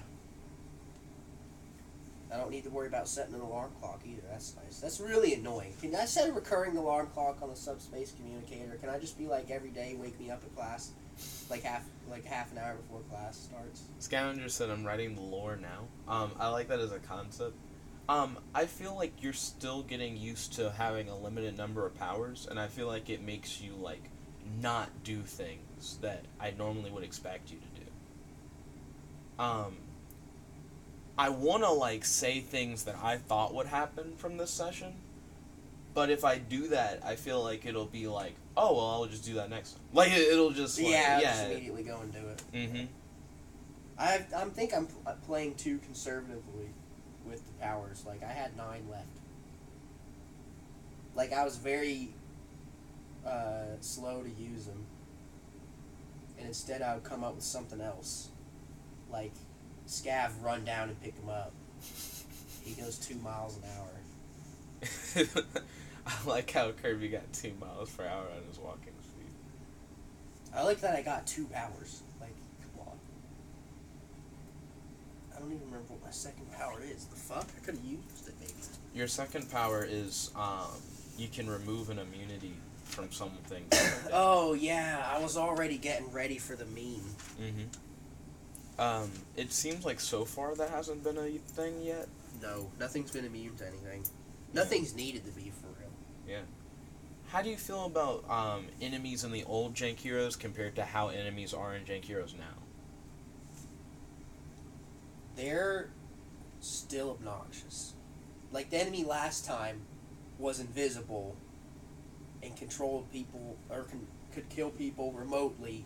I don't need to worry about setting an alarm clock either. That's nice. That's really annoying. Can I set a recurring alarm clock on the subspace communicator? Can I just be like every day, wake me up at class, like half an hour before class starts? Scavenger said I'm writing the lore now. I like that as a concept. I feel like you're still getting used to having a limited number of powers, and I feel like it makes you like not do things that I normally would expect you to do. I want to, like, say things that I thought would happen from this session, but if I do that, I feel like it'll be like, oh, well, I'll just do that next time. Like, it'll just, like, I'll just immediately go and do it. Mm-hmm. I'm playing too conservatively with the powers. Like, I had 9 left. Like, I was very slow to use them. And instead I would come up with something else. Like, Scav run down and pick him up. He goes 2 miles an hour. I like how Kirby got 2 miles per hour on his walking speed. I like that I got 2 powers. Like, come on. I don't even remember what my second power is. The fuck? I could have used it, maybe. Your second power is, you can remove an immunity from something. Oh, yeah. I was already getting ready for the meme. Mm-hmm. It seems like so far that hasn't been a thing yet. No, nothing's been immune to anything. Nothing's needed to be, for real. Yeah. How do you feel about enemies in the old Jank Heroes compared to how enemies are in Jank Heroes now? They're still obnoxious. Like, the enemy last time was invisible and controlled people, or could kill people remotely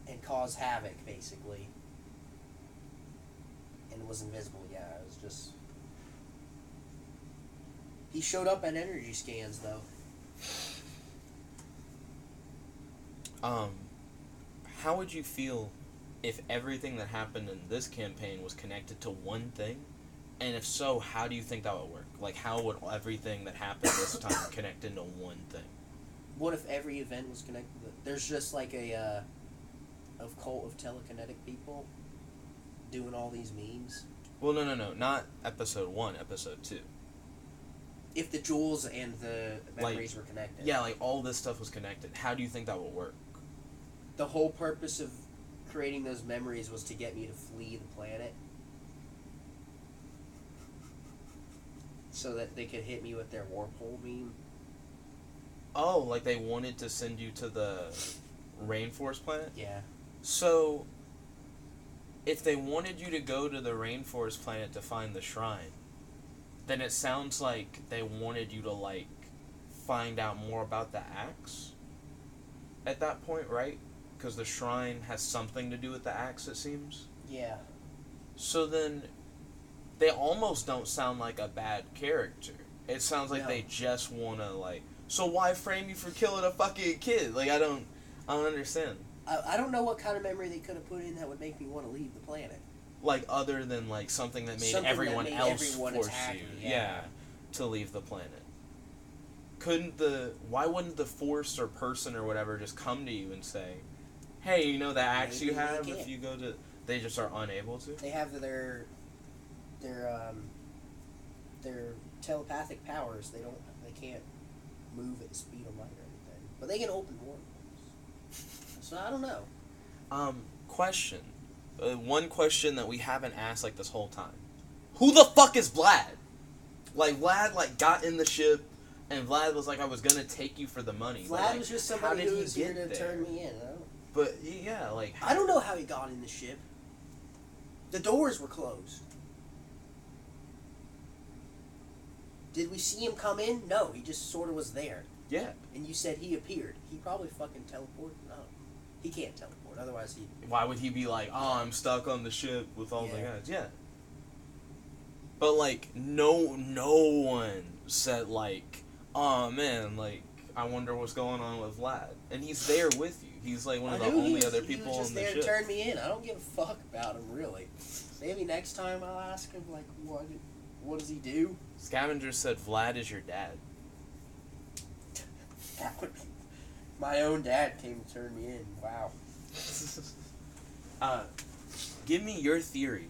and cause havoc, basically. And was invisible, yeah. It was just... He showed up at energy scans, though. How would you feel if everything that happened in this campaign was connected to one thing? And if so, how do you think that would work? Like, how would everything that happened this time connect into one thing? What if every event was connected? There's just like a cult of telekinetic people doing all these memes. Well, no, not episode 1, episode 2. If the jewels and the memories were connected. Yeah, like, all this stuff was connected. How do you think that would work? The whole purpose of creating those memories was to get me to flee the planet. So that they could hit me with their warp hole meme. Oh, like they wanted to send you to the rainforest planet? Yeah. So, if they wanted you to go to the rainforest planet to find the shrine, then it sounds like they wanted you to, like, find out more about the axe at that point, right? Because the shrine has something to do with the axe, it seems. Yeah. So then, they almost don't sound like a bad character. It sounds like they just want to, like... So why frame you for killing a fucking kid? Like, I don't understand. I don't know what kind of memory they could have put in that would make me want to leave the planet. Like, other than, like, something that made everyone else force you, to leave the planet. Why wouldn't the force or person or whatever just come to you and say, hey, you know that axe you have if you go to... They just are unable to? They have their telepathic powers. They can't move at the speed of light or anything. But they can open wormholes. So I don't know. Question. One question that we haven't asked, like, this whole time. Who the fuck is Vlad? Like, Vlad, like, got in the ship, and Vlad was like, I was gonna take you for the money. Vlad but, like, was just somebody who was here to turn me in. But, yeah, like... I don't know how he got in the ship. The doors were closed. Did we see him come in? No, he just sort of was there. Yeah. And you said he appeared. He probably fucking teleported. No. He can't teleport. Otherwise he... Why would he be like, oh, I'm stuck on the ship with all the guys? Yeah. But, like, no one said, like, oh, man, like, I wonder what's going on with Vlad. And he's there with you. He's, like, one of the only other people on the ship. He was just there to turn me in. I don't give a fuck about him, really. Maybe next time I'll ask him, like, what does he do? Scavenger said Vlad is your dad. That would be... My own dad came to turn me in. Wow. Give me your theory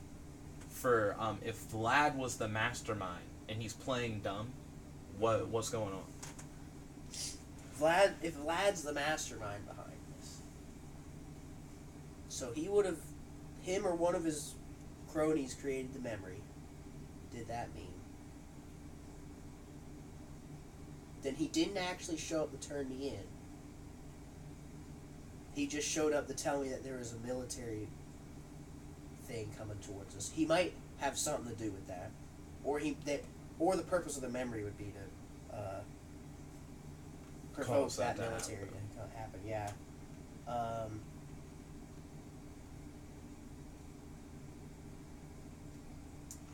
for if Vlad was the mastermind and he's playing dumb, what's going on? If Vlad's the mastermind behind this, so him or one of his cronies created the memory. Did that mean? Then he didn't actually show up to turn me in. He just showed up to tell me that there was a military thing coming towards us. He might have something to do with that, or the purpose of the memory would be to provoke that military to happen. Yeah.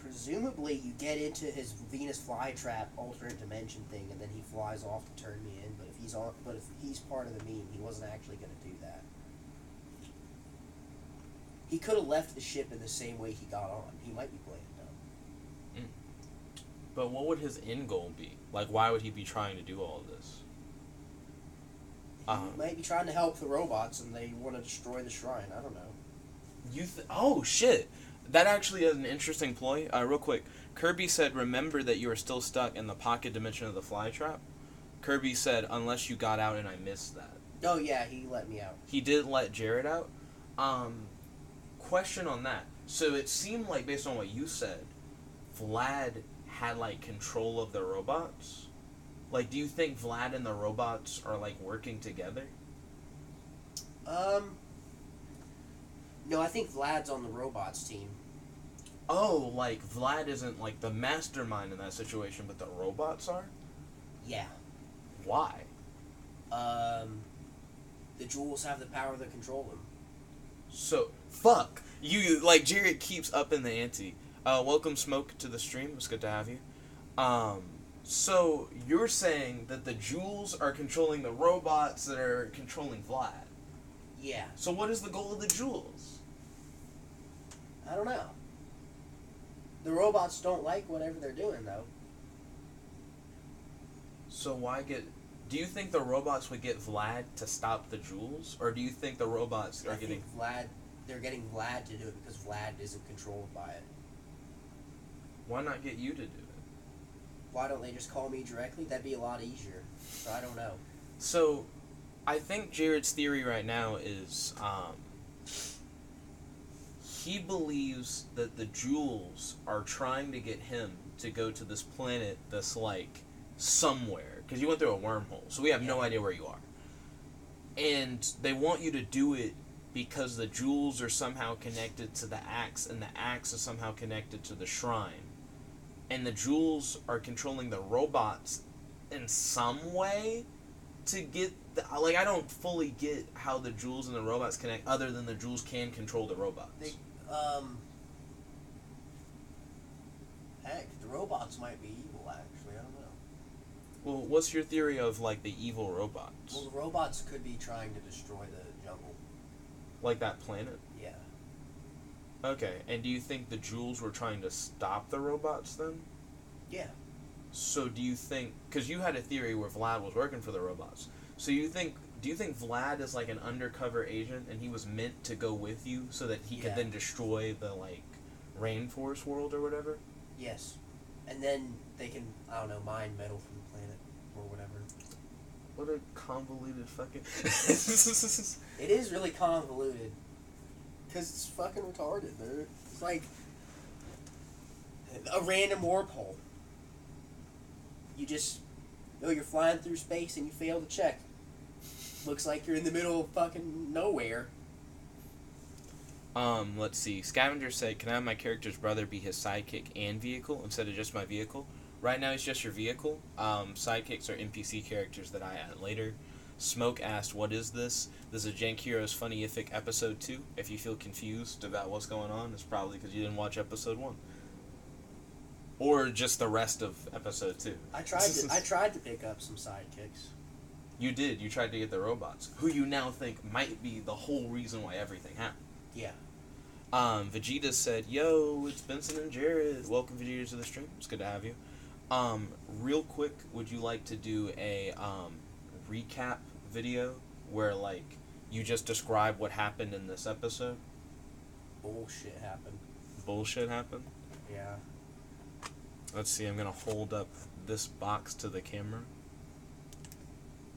Presumably, you get into his Venus flytrap alternate dimension thing, and then he flies off to turn me in. But if he's part of the meme, he wasn't actually going to do that. He could have left the ship in the same way he got on. He might be playing dumb. But what would his end goal be? Like, why would he be trying to do all of this? He might be trying to help the robots, and they want to destroy the shrine. I don't know. Oh, shit. That actually is an interesting ploy. Real quick. Kirby said, remember that you are still stuck in the pocket dimension of the flytrap. Kirby said, unless you got out and I missed that. Oh, yeah, he let me out. He did let Jared out. Question on that. So it seemed like, based on what you said, Vlad had, like, control of the robots. Like, do you think Vlad and the robots are, like, working together? No, I think Vlad's on the robots team. Oh, like, Vlad isn't, like, the mastermind in that situation, but the robots are? Yeah. Why? The jewels have the power to control them. So, fuck! You, like, Jared keeps up in the ante. Welcome, Smoke, to the stream. It's good to have you. So, you're saying that the jewels are controlling the robots that are controlling Vlad? Yeah. So what is the goal of the jewels? I don't know. The robots don't like whatever they're doing, though. So why get... Do you think the robots would get Vlad to stop the jewels? Or do you think the robots are getting... They're getting Vlad to do it because Vlad isn't controlled by it. Why not get you to do it? Why don't they just call me directly? That'd be a lot easier. So I don't know. So, I think Jared's theory right now is, he believes that the jewels are trying to get him to go to this planet that's, like, somewhere. Because you went through a wormhole, so we have no idea where you are. And they want you to do it because the jewels are somehow connected to the axe, and the axe is somehow connected to the shrine. And the jewels are controlling the robots in some way to get... Like, I don't fully get how the jewels and the robots connect, other than the jewels can control the robots. Heck, the robots might be evil, actually. I don't know. Well, what's your theory of, like, the evil robots? Well, the robots could be trying to destroy the jungle. Like that planet? Yeah. Okay, and do you think the jewels were trying to stop the robots then? Yeah. So do you think... Because you had a theory where Vlad was working for the robots. So do you think Vlad is like an undercover agent and he was meant to go with you so that he could then destroy the, like, rainforest world or whatever? Yes. And then they can, I don't know, mine metal from the planet or whatever. What a convoluted fucking... It is really convoluted. Because it's fucking retarded, dude. It's like a random warp hole. You just... you're flying through space and you fail to check. Looks like you're in the middle of fucking nowhere. Let's see. Scavenger said, can I have my character's brother be his sidekick and vehicle instead of just my vehicle? Right now he's just your vehicle. Sidekicks are NPC characters that I add later. Smoke asked, what is this? This is Jank Heroes Funnifyic episode 2. If you feel confused about what's going on, it's probably because you didn't watch episode 1. Or just the rest of episode 2. I tried to pick up some sidekicks. You did. You tried to get the robots, who you now think might be the whole reason why everything happened. Yeah. Vegeta said, "Yo, it's Benson and Jared. Welcome, Vegeta, to the stream. It's good to have you. Real quick, would you like to do a recap video where like you just describe what happened in this episode?" Bullshit happened. Bullshit happened? Yeah. Let's see. I'm gonna hold up this box to the camera.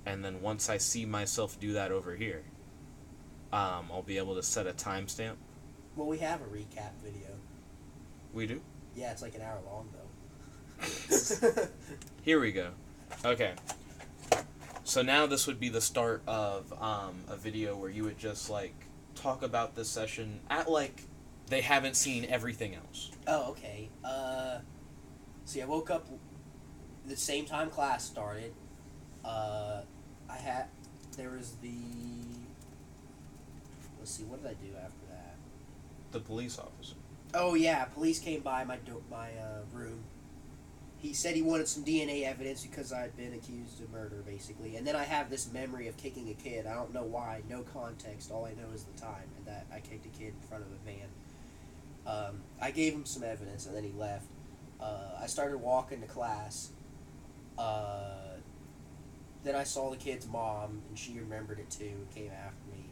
And then once I see myself do that over here, I'll be able to set a timestamp. Well, we have a recap video. We do? Yeah, it's like an hour long, though. Here we go. Okay. So now this would be the start of a video where you would just, like, talk about this session at, like, they haven't seen everything else. Oh, okay. So, yeah, I woke up the same time class started. There was the, let's see, what did I do after that? The police officer. Oh, yeah, police came by my room. He said he wanted some DNA evidence because I'd been accused of murder, basically. And then I have this memory of kicking a kid. I don't know why, no context. All I know is the time, and that I kicked a kid in front of a van. I gave him some evidence, and then he left. I started walking to class. Then I saw the kid's mom, and she remembered it too, and came after me.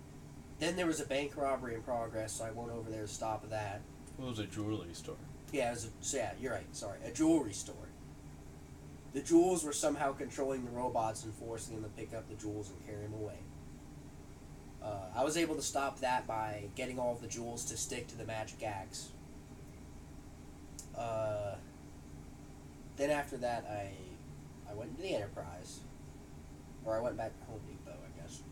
Then there was a bank robbery in progress, so I went over there to stop that. It was a jewelry store. Yeah, you're right, sorry. A jewelry store. The jewels were somehow controlling the robots and forcing them to pick up the jewels and carry them away. I was able to stop that by getting all of the jewels to stick to the magic axe. Then after that, I went into the Enterprise. Or I went back to Home Depot, I guess.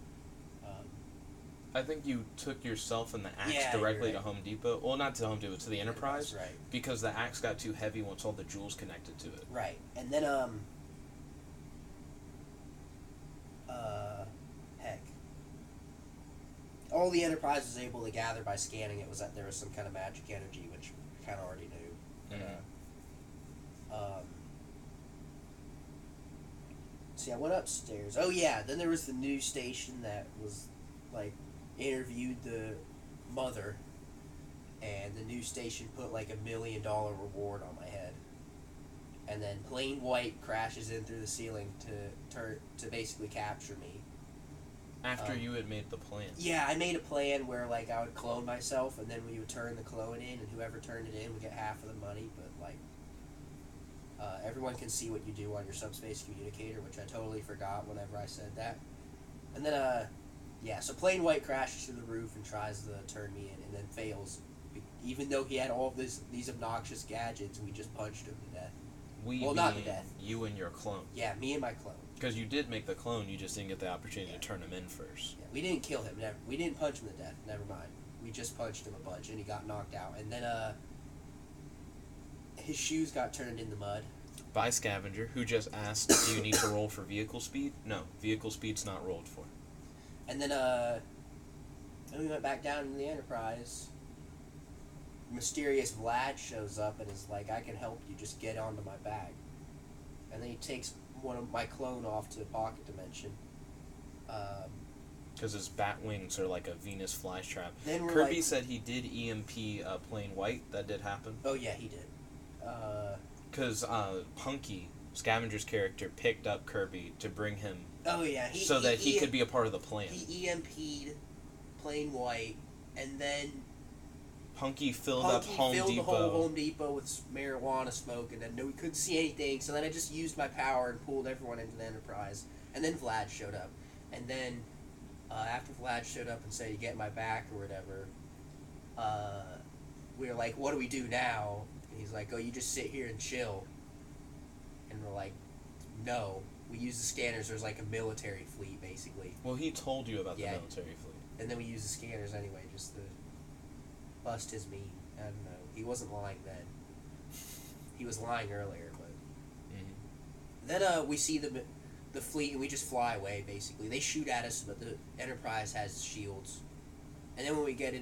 I think you took yourself and the axe Yeah, directly you're to right. Home Depot. Well, not to Home Depot, to the Enterprise. That's right. Because the axe got too heavy once all the jewels connected to it. Right. And then, heck. All the Enterprise was able to gather by scanning it was that there was some kind of magic energy, which I kind of already knew. Mm-hmm. See, I went upstairs. Oh, yeah, then there was the news station that was, like, interviewed the mother, and the news station put, like, $1 million reward on my head. And then Plain White crashes in through the ceiling to basically capture me. After you had made the plan. Yeah, I made a plan where, like, I would clone myself, and then we would turn the clone in, and whoever turned it in would get half of the money, but, like, everyone can see what you do on your subspace communicator, which I totally forgot whenever I said that. And then, yeah, so Plain White crashes through the roof and tries to turn me in, and then fails. Even though he had all of these obnoxious gadgets, we just punched him to death. Not to death. You and your clone. Yeah, me and my clone. Because you did make the clone, you just didn't get the opportunity to turn him in first. Yeah, we didn't kill him. We didn't punch him to death. Never mind. We just punched him a bunch, and he got knocked out. And then, his shoes got turned in the mud. By Scavenger, who just asked, do you need to roll for vehicle speed? No, vehicle speed's not rolled for. And then, then we went back down in the Enterprise. Mysterious Vlad shows up and is like, I can help you, just get onto my bag. And then he takes one of my clone off to Pocket Dimension. Because his bat wings are like a Venus flytrap. Then Kirby said he did EMP Plain White. That did happen. Oh, yeah, he did. Because Punky, Scavenger's character, picked up Kirby to bring him. Oh, yeah. He could be a part of the plan. He EMP'd Plain White, and then Punky filled the whole Home Depot with marijuana smoke, and then we couldn't see anything, so then I just used my power and pulled everyone into the Enterprise. And then Vlad showed up. And then, after Vlad showed up and said, you get my back or whatever, we were like, what do we do now? And he's like, oh, you just sit here and chill. And we're like, no. We use the scanners. There's like a military fleet, basically. Well, he told you about the military fleet. And then we use the scanners anyway, just to bust his mean. I don't know. He wasn't lying then. He was lying earlier, but... Mm-hmm. Then we see the fleet, and we just fly away, basically. They shoot at us, but the Enterprise has shields. And then when we get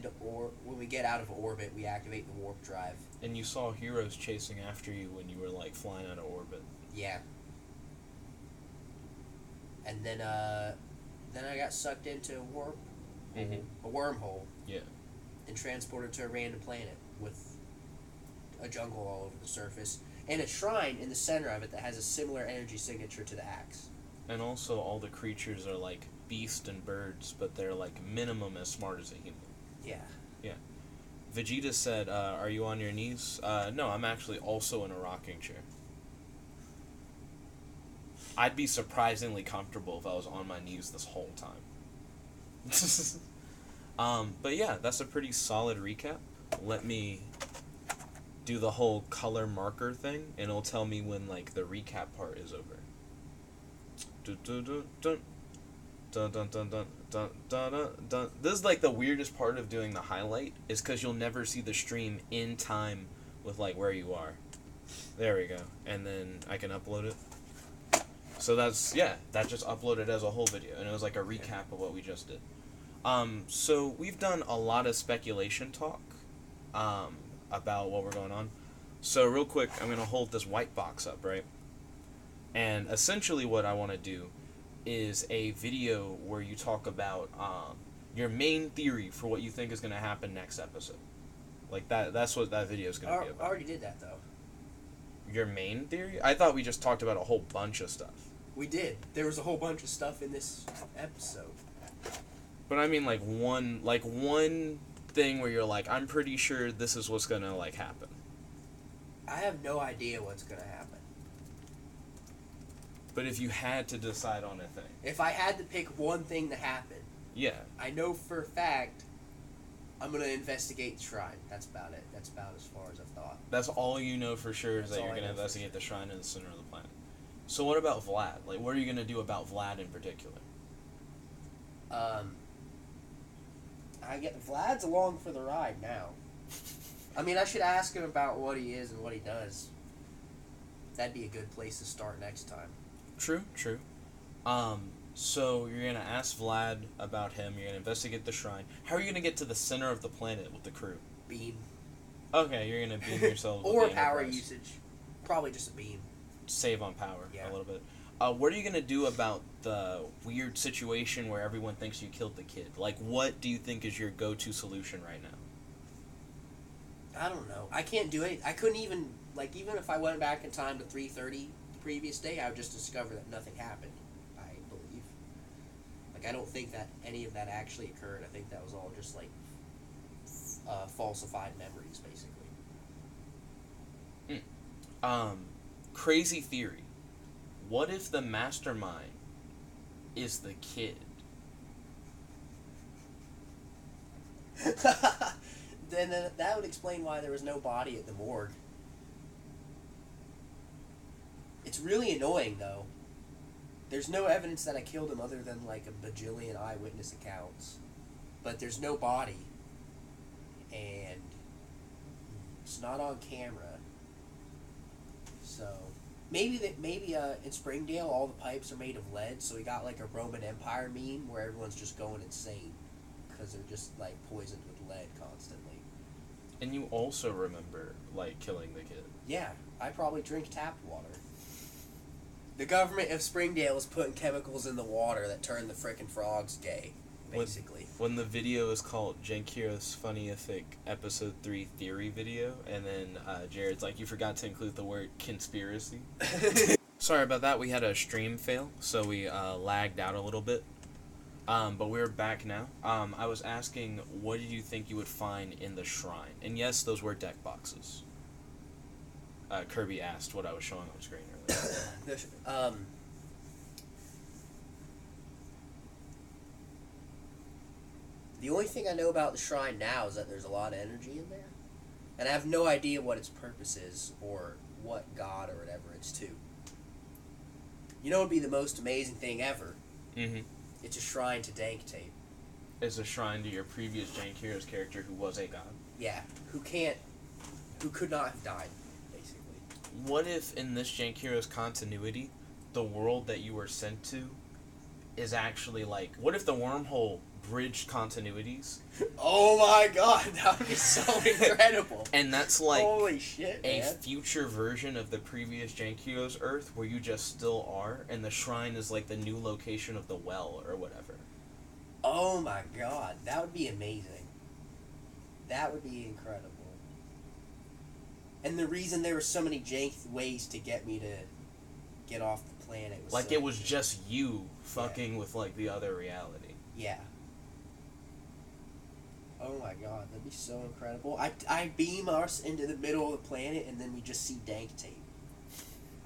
out of orbit, we activate the warp drive. And you saw heroes chasing after you when you were like flying out of orbit. Yeah. And then I got sucked into a wormhole. Yeah. And transported to a random planet with a jungle all over the surface and a shrine in the center of it that has a similar energy signature to the axe. And also, all the creatures are like beasts and birds, but they're like minimum as smart as a human. Yeah. Yeah. Vegeta said, "Are you on your knees?" No, I'm actually also in a rocking chair. I'd be surprisingly comfortable if I was on my knees this whole time. But yeah, that's a pretty solid recap. Let me do the whole color marker thing, and it'll tell me when like the recap part is over. This is like the weirdest part of doing the highlight, is because you'll never see the stream in time with like where you are. There we go, and then I can upload it. So that just uploaded as a whole video, and it was like a recap of what we just did. So we've done a lot of speculation talk about what we're going on. So real quick, I'm going to hold this white box up, right? And essentially what I want to do is a video where you talk about your main theory for what you think is going to happen next episode. Like that's what that video is going to be about. I already did that, though. Your main theory? I thought we just talked about a whole bunch of stuff. We did. There was a whole bunch of stuff in this episode. But I mean, like one thing where you're like, I'm pretty sure this is what's gonna like happen. I have no idea what's gonna happen. But if you had to decide on a thing, if I had to pick one thing to happen, yeah, I know for a fact I'm gonna investigate the shrine. That's about it. That's about as far as I've thought. That's all you know for sure, is that you're gonna investigate the shrine in the center of the planet. So what about Vlad? Like, what are you gonna do about Vlad in particular? Vlad's along for the ride now. I mean, I should ask him about what he is and what he does. That'd be a good place to start next time. True. So you're gonna ask Vlad about him. You're gonna investigate the shrine. How are you gonna get to the center of the planet with the crew? Beam. Okay, you're gonna beam yourself. Or power usage. Probably just a beam. Save on power a little bit. What are you gonna do about the weird situation where everyone thinks you killed the kid? Like, what do you think is your go-to solution right now? I don't know. I can't do it. I couldn't even, like, even if I went back in time to 3:30 the previous day, I would just discover that nothing happened, I believe. Like, I don't think that any of that actually occurred. I think that was all just, like, falsified memories, basically. Crazy theory. What if the mastermind is the kid? Then that would explain why there was no body at the morgue. It's really annoying, though. There's no evidence that I killed him other than, like, a bajillion eyewitness accounts. But there's no body. And it's not on camera. So maybe in Springdale all the pipes are made of lead, so we got like a Roman Empire meme where everyone's just going insane because they're just like poisoned with lead constantly. And you also remember like killing the kid. Yeah, I probably drink tap water. The government of Springdale is putting chemicals in the water that turn the frickin' frogs gay. Basically. When the video is called Jank Funnifyic Episode 3 Theory Video, and then Jared's like, you forgot to include the word conspiracy. Sorry about that, we had a stream fail, so we lagged out a little bit. But we're back now. I was asking, what did you think you would find in the shrine? And yes, those were deck boxes. Kirby asked what I was showing on screen earlier. The only thing I know about the shrine now is that there's a lot of energy in there. And I have no idea what its purpose is or what god or whatever it's to. You know what would be the most amazing thing ever? Mm-hmm. It's a shrine to Dank Tape. It's a shrine to your previous Jank Heroes character who was a god. Yeah, who could not have died, basically. What if in this Jank Heroes continuity, the world that you were sent to is actually like, what if the wormhole bridged continuities. Oh my god, that would be so incredible. And that's like holy shit, a man. future version of the previous Jank Heroes Earth where you just still are, and the shrine is like the new location of the well or whatever. Oh my god, that would be amazing. That would be incredible. And the reason there were so many jank ways to get me to get off the planet was like so it was just you fucking with like the other reality. Yeah. Oh my god, that'd be so incredible. I beam us into the middle of the planet and then we just see Dank Tape.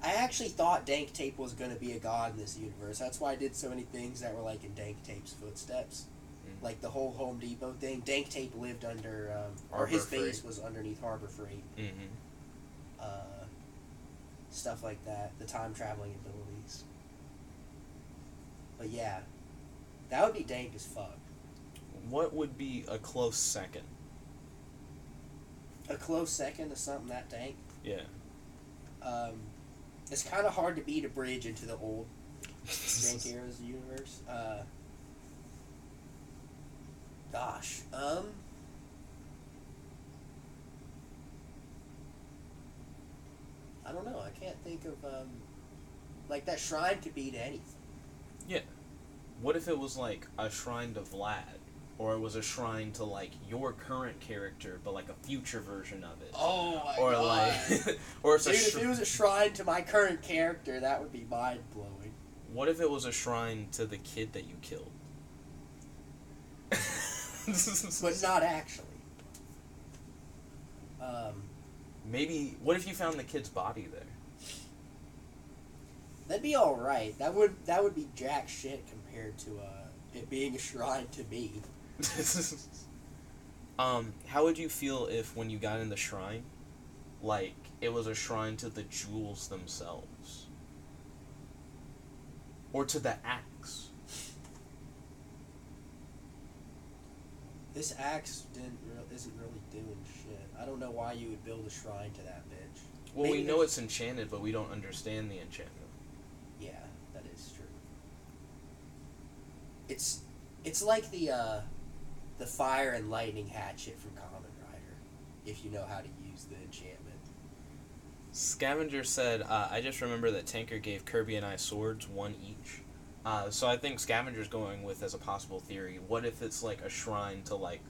I actually thought Dank Tape was going to be a god in this universe. That's why I did so many things that were like in Dank Tape's footsteps. Like the whole Home Depot thing. Dank Tape lived under, or his base was underneath Harbor Freight. Stuff like that. The time traveling abilities. But yeah, that would be dank as fuck. What would be a close second? A close second to something that dank? Yeah. It's kind of hard to beat a bridge into the old Jank Heroes universe. Gosh. I don't know. I can't think of, like, that shrine could beat anything. Yeah. What if it was, like, a shrine to Vlad? Or it was a shrine to, like, your current character, but, like, a future version of it? Oh, my or God. Like, or it's dude, if it was a shrine to my current character, that would be mind-blowing. What if it was a shrine to the kid that you killed? But not actually. Maybe, what if you found the kid's body there? That'd be alright. That would be jack shit compared to it being a shrine to me. How would you feel if when you got in the shrine, like, it was a shrine to the jewels themselves? Or to the axe? This axe isn't really doing shit. I don't know why you would build a shrine to that bitch. Well, Maybe we know it's enchanted, but we don't understand the enchantment. Yeah, that is true. It's like the fire and lightning hatchet from Kamen Rider, if you know how to use the enchantment. Scavenger said, I just remember that Tanker gave Kirby and I swords, one each. So I think Scavenger's going with, as a possible theory, what if it's like a shrine to like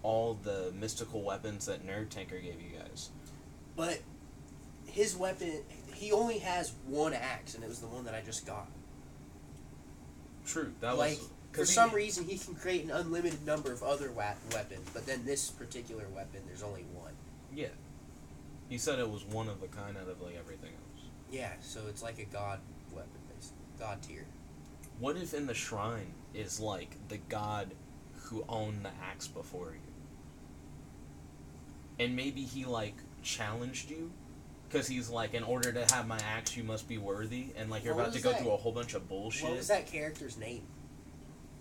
all the mystical weapons that Nerd Tanker gave you guys? But his weapon, he only has one axe, and it was the one that I just got. True. That like, was... for some reason, he can create an unlimited number of other weapons, but then this particular weapon, there's only one. Yeah. He said it was one of a kind out of like everything else. Yeah, so it's like a god weapon, basically. God tier. What if in the shrine is like the god who owned the axe before you? And maybe he like challenged you? Because he's like, in order to have my axe, you must be worthy. And like, you're about to go through a whole bunch of bullshit. What was that character's name?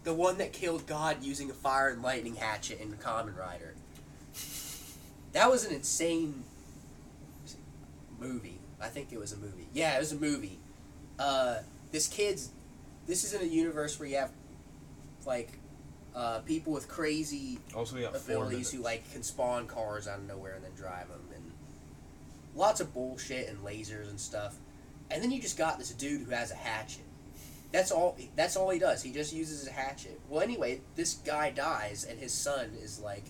The one that killed God using a fire and lightning hatchet in Kamen Rider. That was an insane movie. I think it was a movie. Yeah, it was a movie. This is in a universe where you have, like, people with crazy abilities who, like, can spawn cars out of nowhere and then drive them. And lots of bullshit and lasers and stuff. And then you just got this dude who has a hatchet. That's all he does. He just uses a hatchet. Well, anyway, this guy dies, and his son is, like,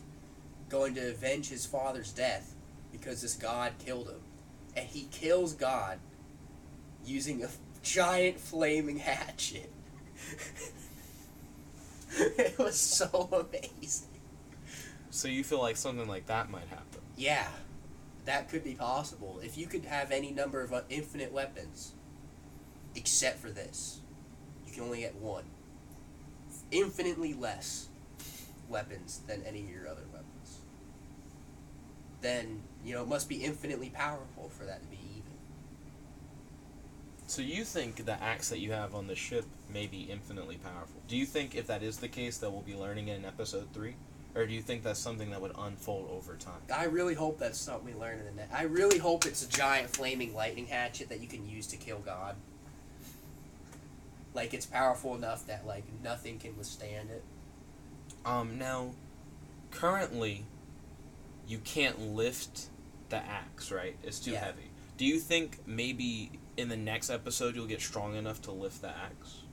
going to avenge his father's death because this god killed him. And he kills God using a giant flaming hatchet. It was so amazing. So you feel like something like that might happen? Yeah, that could be possible. If you could have any number of infinite weapons, except for this, you can only get one. Infinitely less weapons than any of your other weapons. Then, it must be infinitely powerful for that to be even. So you think the axe that you have on the ship may be infinitely powerful? Do you think if that is the case that we'll be learning it in episode 3? Or do you think that's something that would unfold over time? I really hope that's something we learn in the next. I really hope it's a giant flaming lightning hatchet that you can use to kill God. Like, it's powerful enough that, like, nothing can withstand it. Now, currently, you can't lift the axe, right? It's too heavy. Do you think maybe in the next episode you'll get strong enough to lift the axe?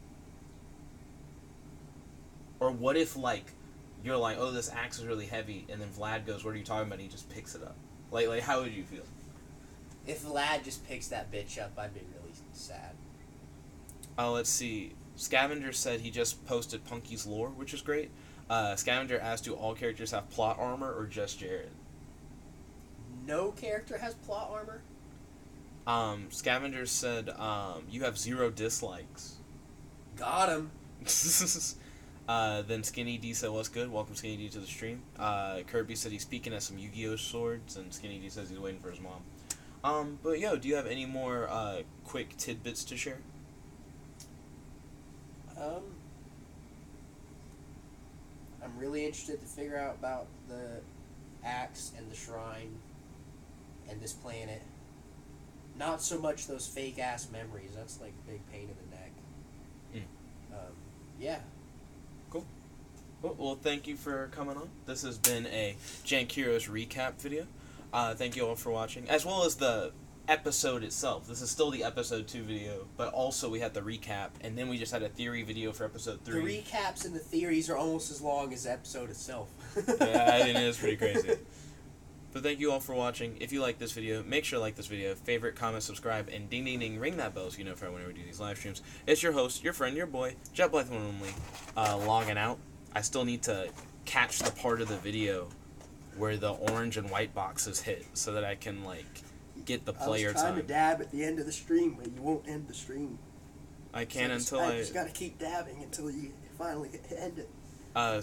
Or what if, like, you're like, oh, this axe is really heavy, and then Vlad goes, what are you talking about? And he just picks it up. Like, how would you feel? If Vlad just picks that bitch up, I'd be really sad. Let's see. Scavenger said he just posted Punky's lore, which is great. Scavenger asked, do all characters have plot armor or just Jared? No character has plot armor? Scavenger said, you have 0 dislikes. Got him. Then Skinny D said, what's good? Welcome Skinny D to the stream. Kirby said he's peeking at some Yu-Gi-Oh swords, and Skinny D says he's waiting for his mom. But yo, do you have any more quick tidbits to share? I'm really interested to figure out about the axe and the shrine and this planet. Not so much those fake ass memories. That's like a big pain in the neck. Yeah. Cool. Well, thank you for coming on. This has been a Jank Heroes recap video. Thank you all for watching, as well as the episode itself. This is still the episode 2 video, but also we had the recap, and then we just had a theory video for episode 3. The recaps and the theories are almost as long as the episode itself. Yeah, I think it's pretty crazy. But thank you all for watching. If you like this video, make sure to like this video, favorite, comment, subscribe, and ding ding ding, ring that bell so you know whenever we do these live streams. It's your host, your friend, your boy, Jet Blythe One Only, logging out. I still need to catch the part of the video where the orange and white boxes hit so that I can, like, get the player time. I was trying to dab at the end of the stream, but you won't end the stream. I can't so until I just gotta keep dabbing until you finally end it.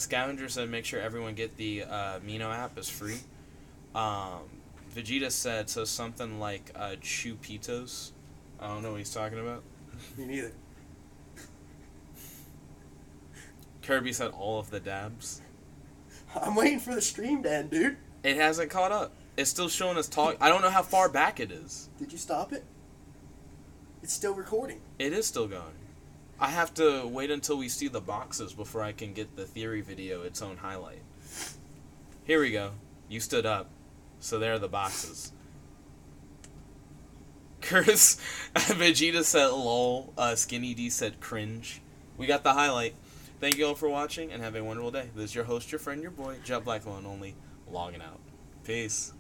Scavenger said make sure everyone get the Amino app. Is free. Vegeta said so something like Chupitos. I don't know what he's talking about. Me neither. Kirby said all of the dabs. I'm waiting for the stream to end, dude. It hasn't caught up. It's still showing us talk. I don't know how far back it is. Did you stop it? It's still recording. It is still going. I have to wait until we see the boxes before I can get the theory video its own highlight. Here we go. You stood up. So there are the boxes. Curtis, Vegeta said lol. Skinny D said cringe. We got the highlight. Thank you all for watching and have a wonderful day. This is your host, your friend, your boy, Jet Black One Only, logging out. Peace.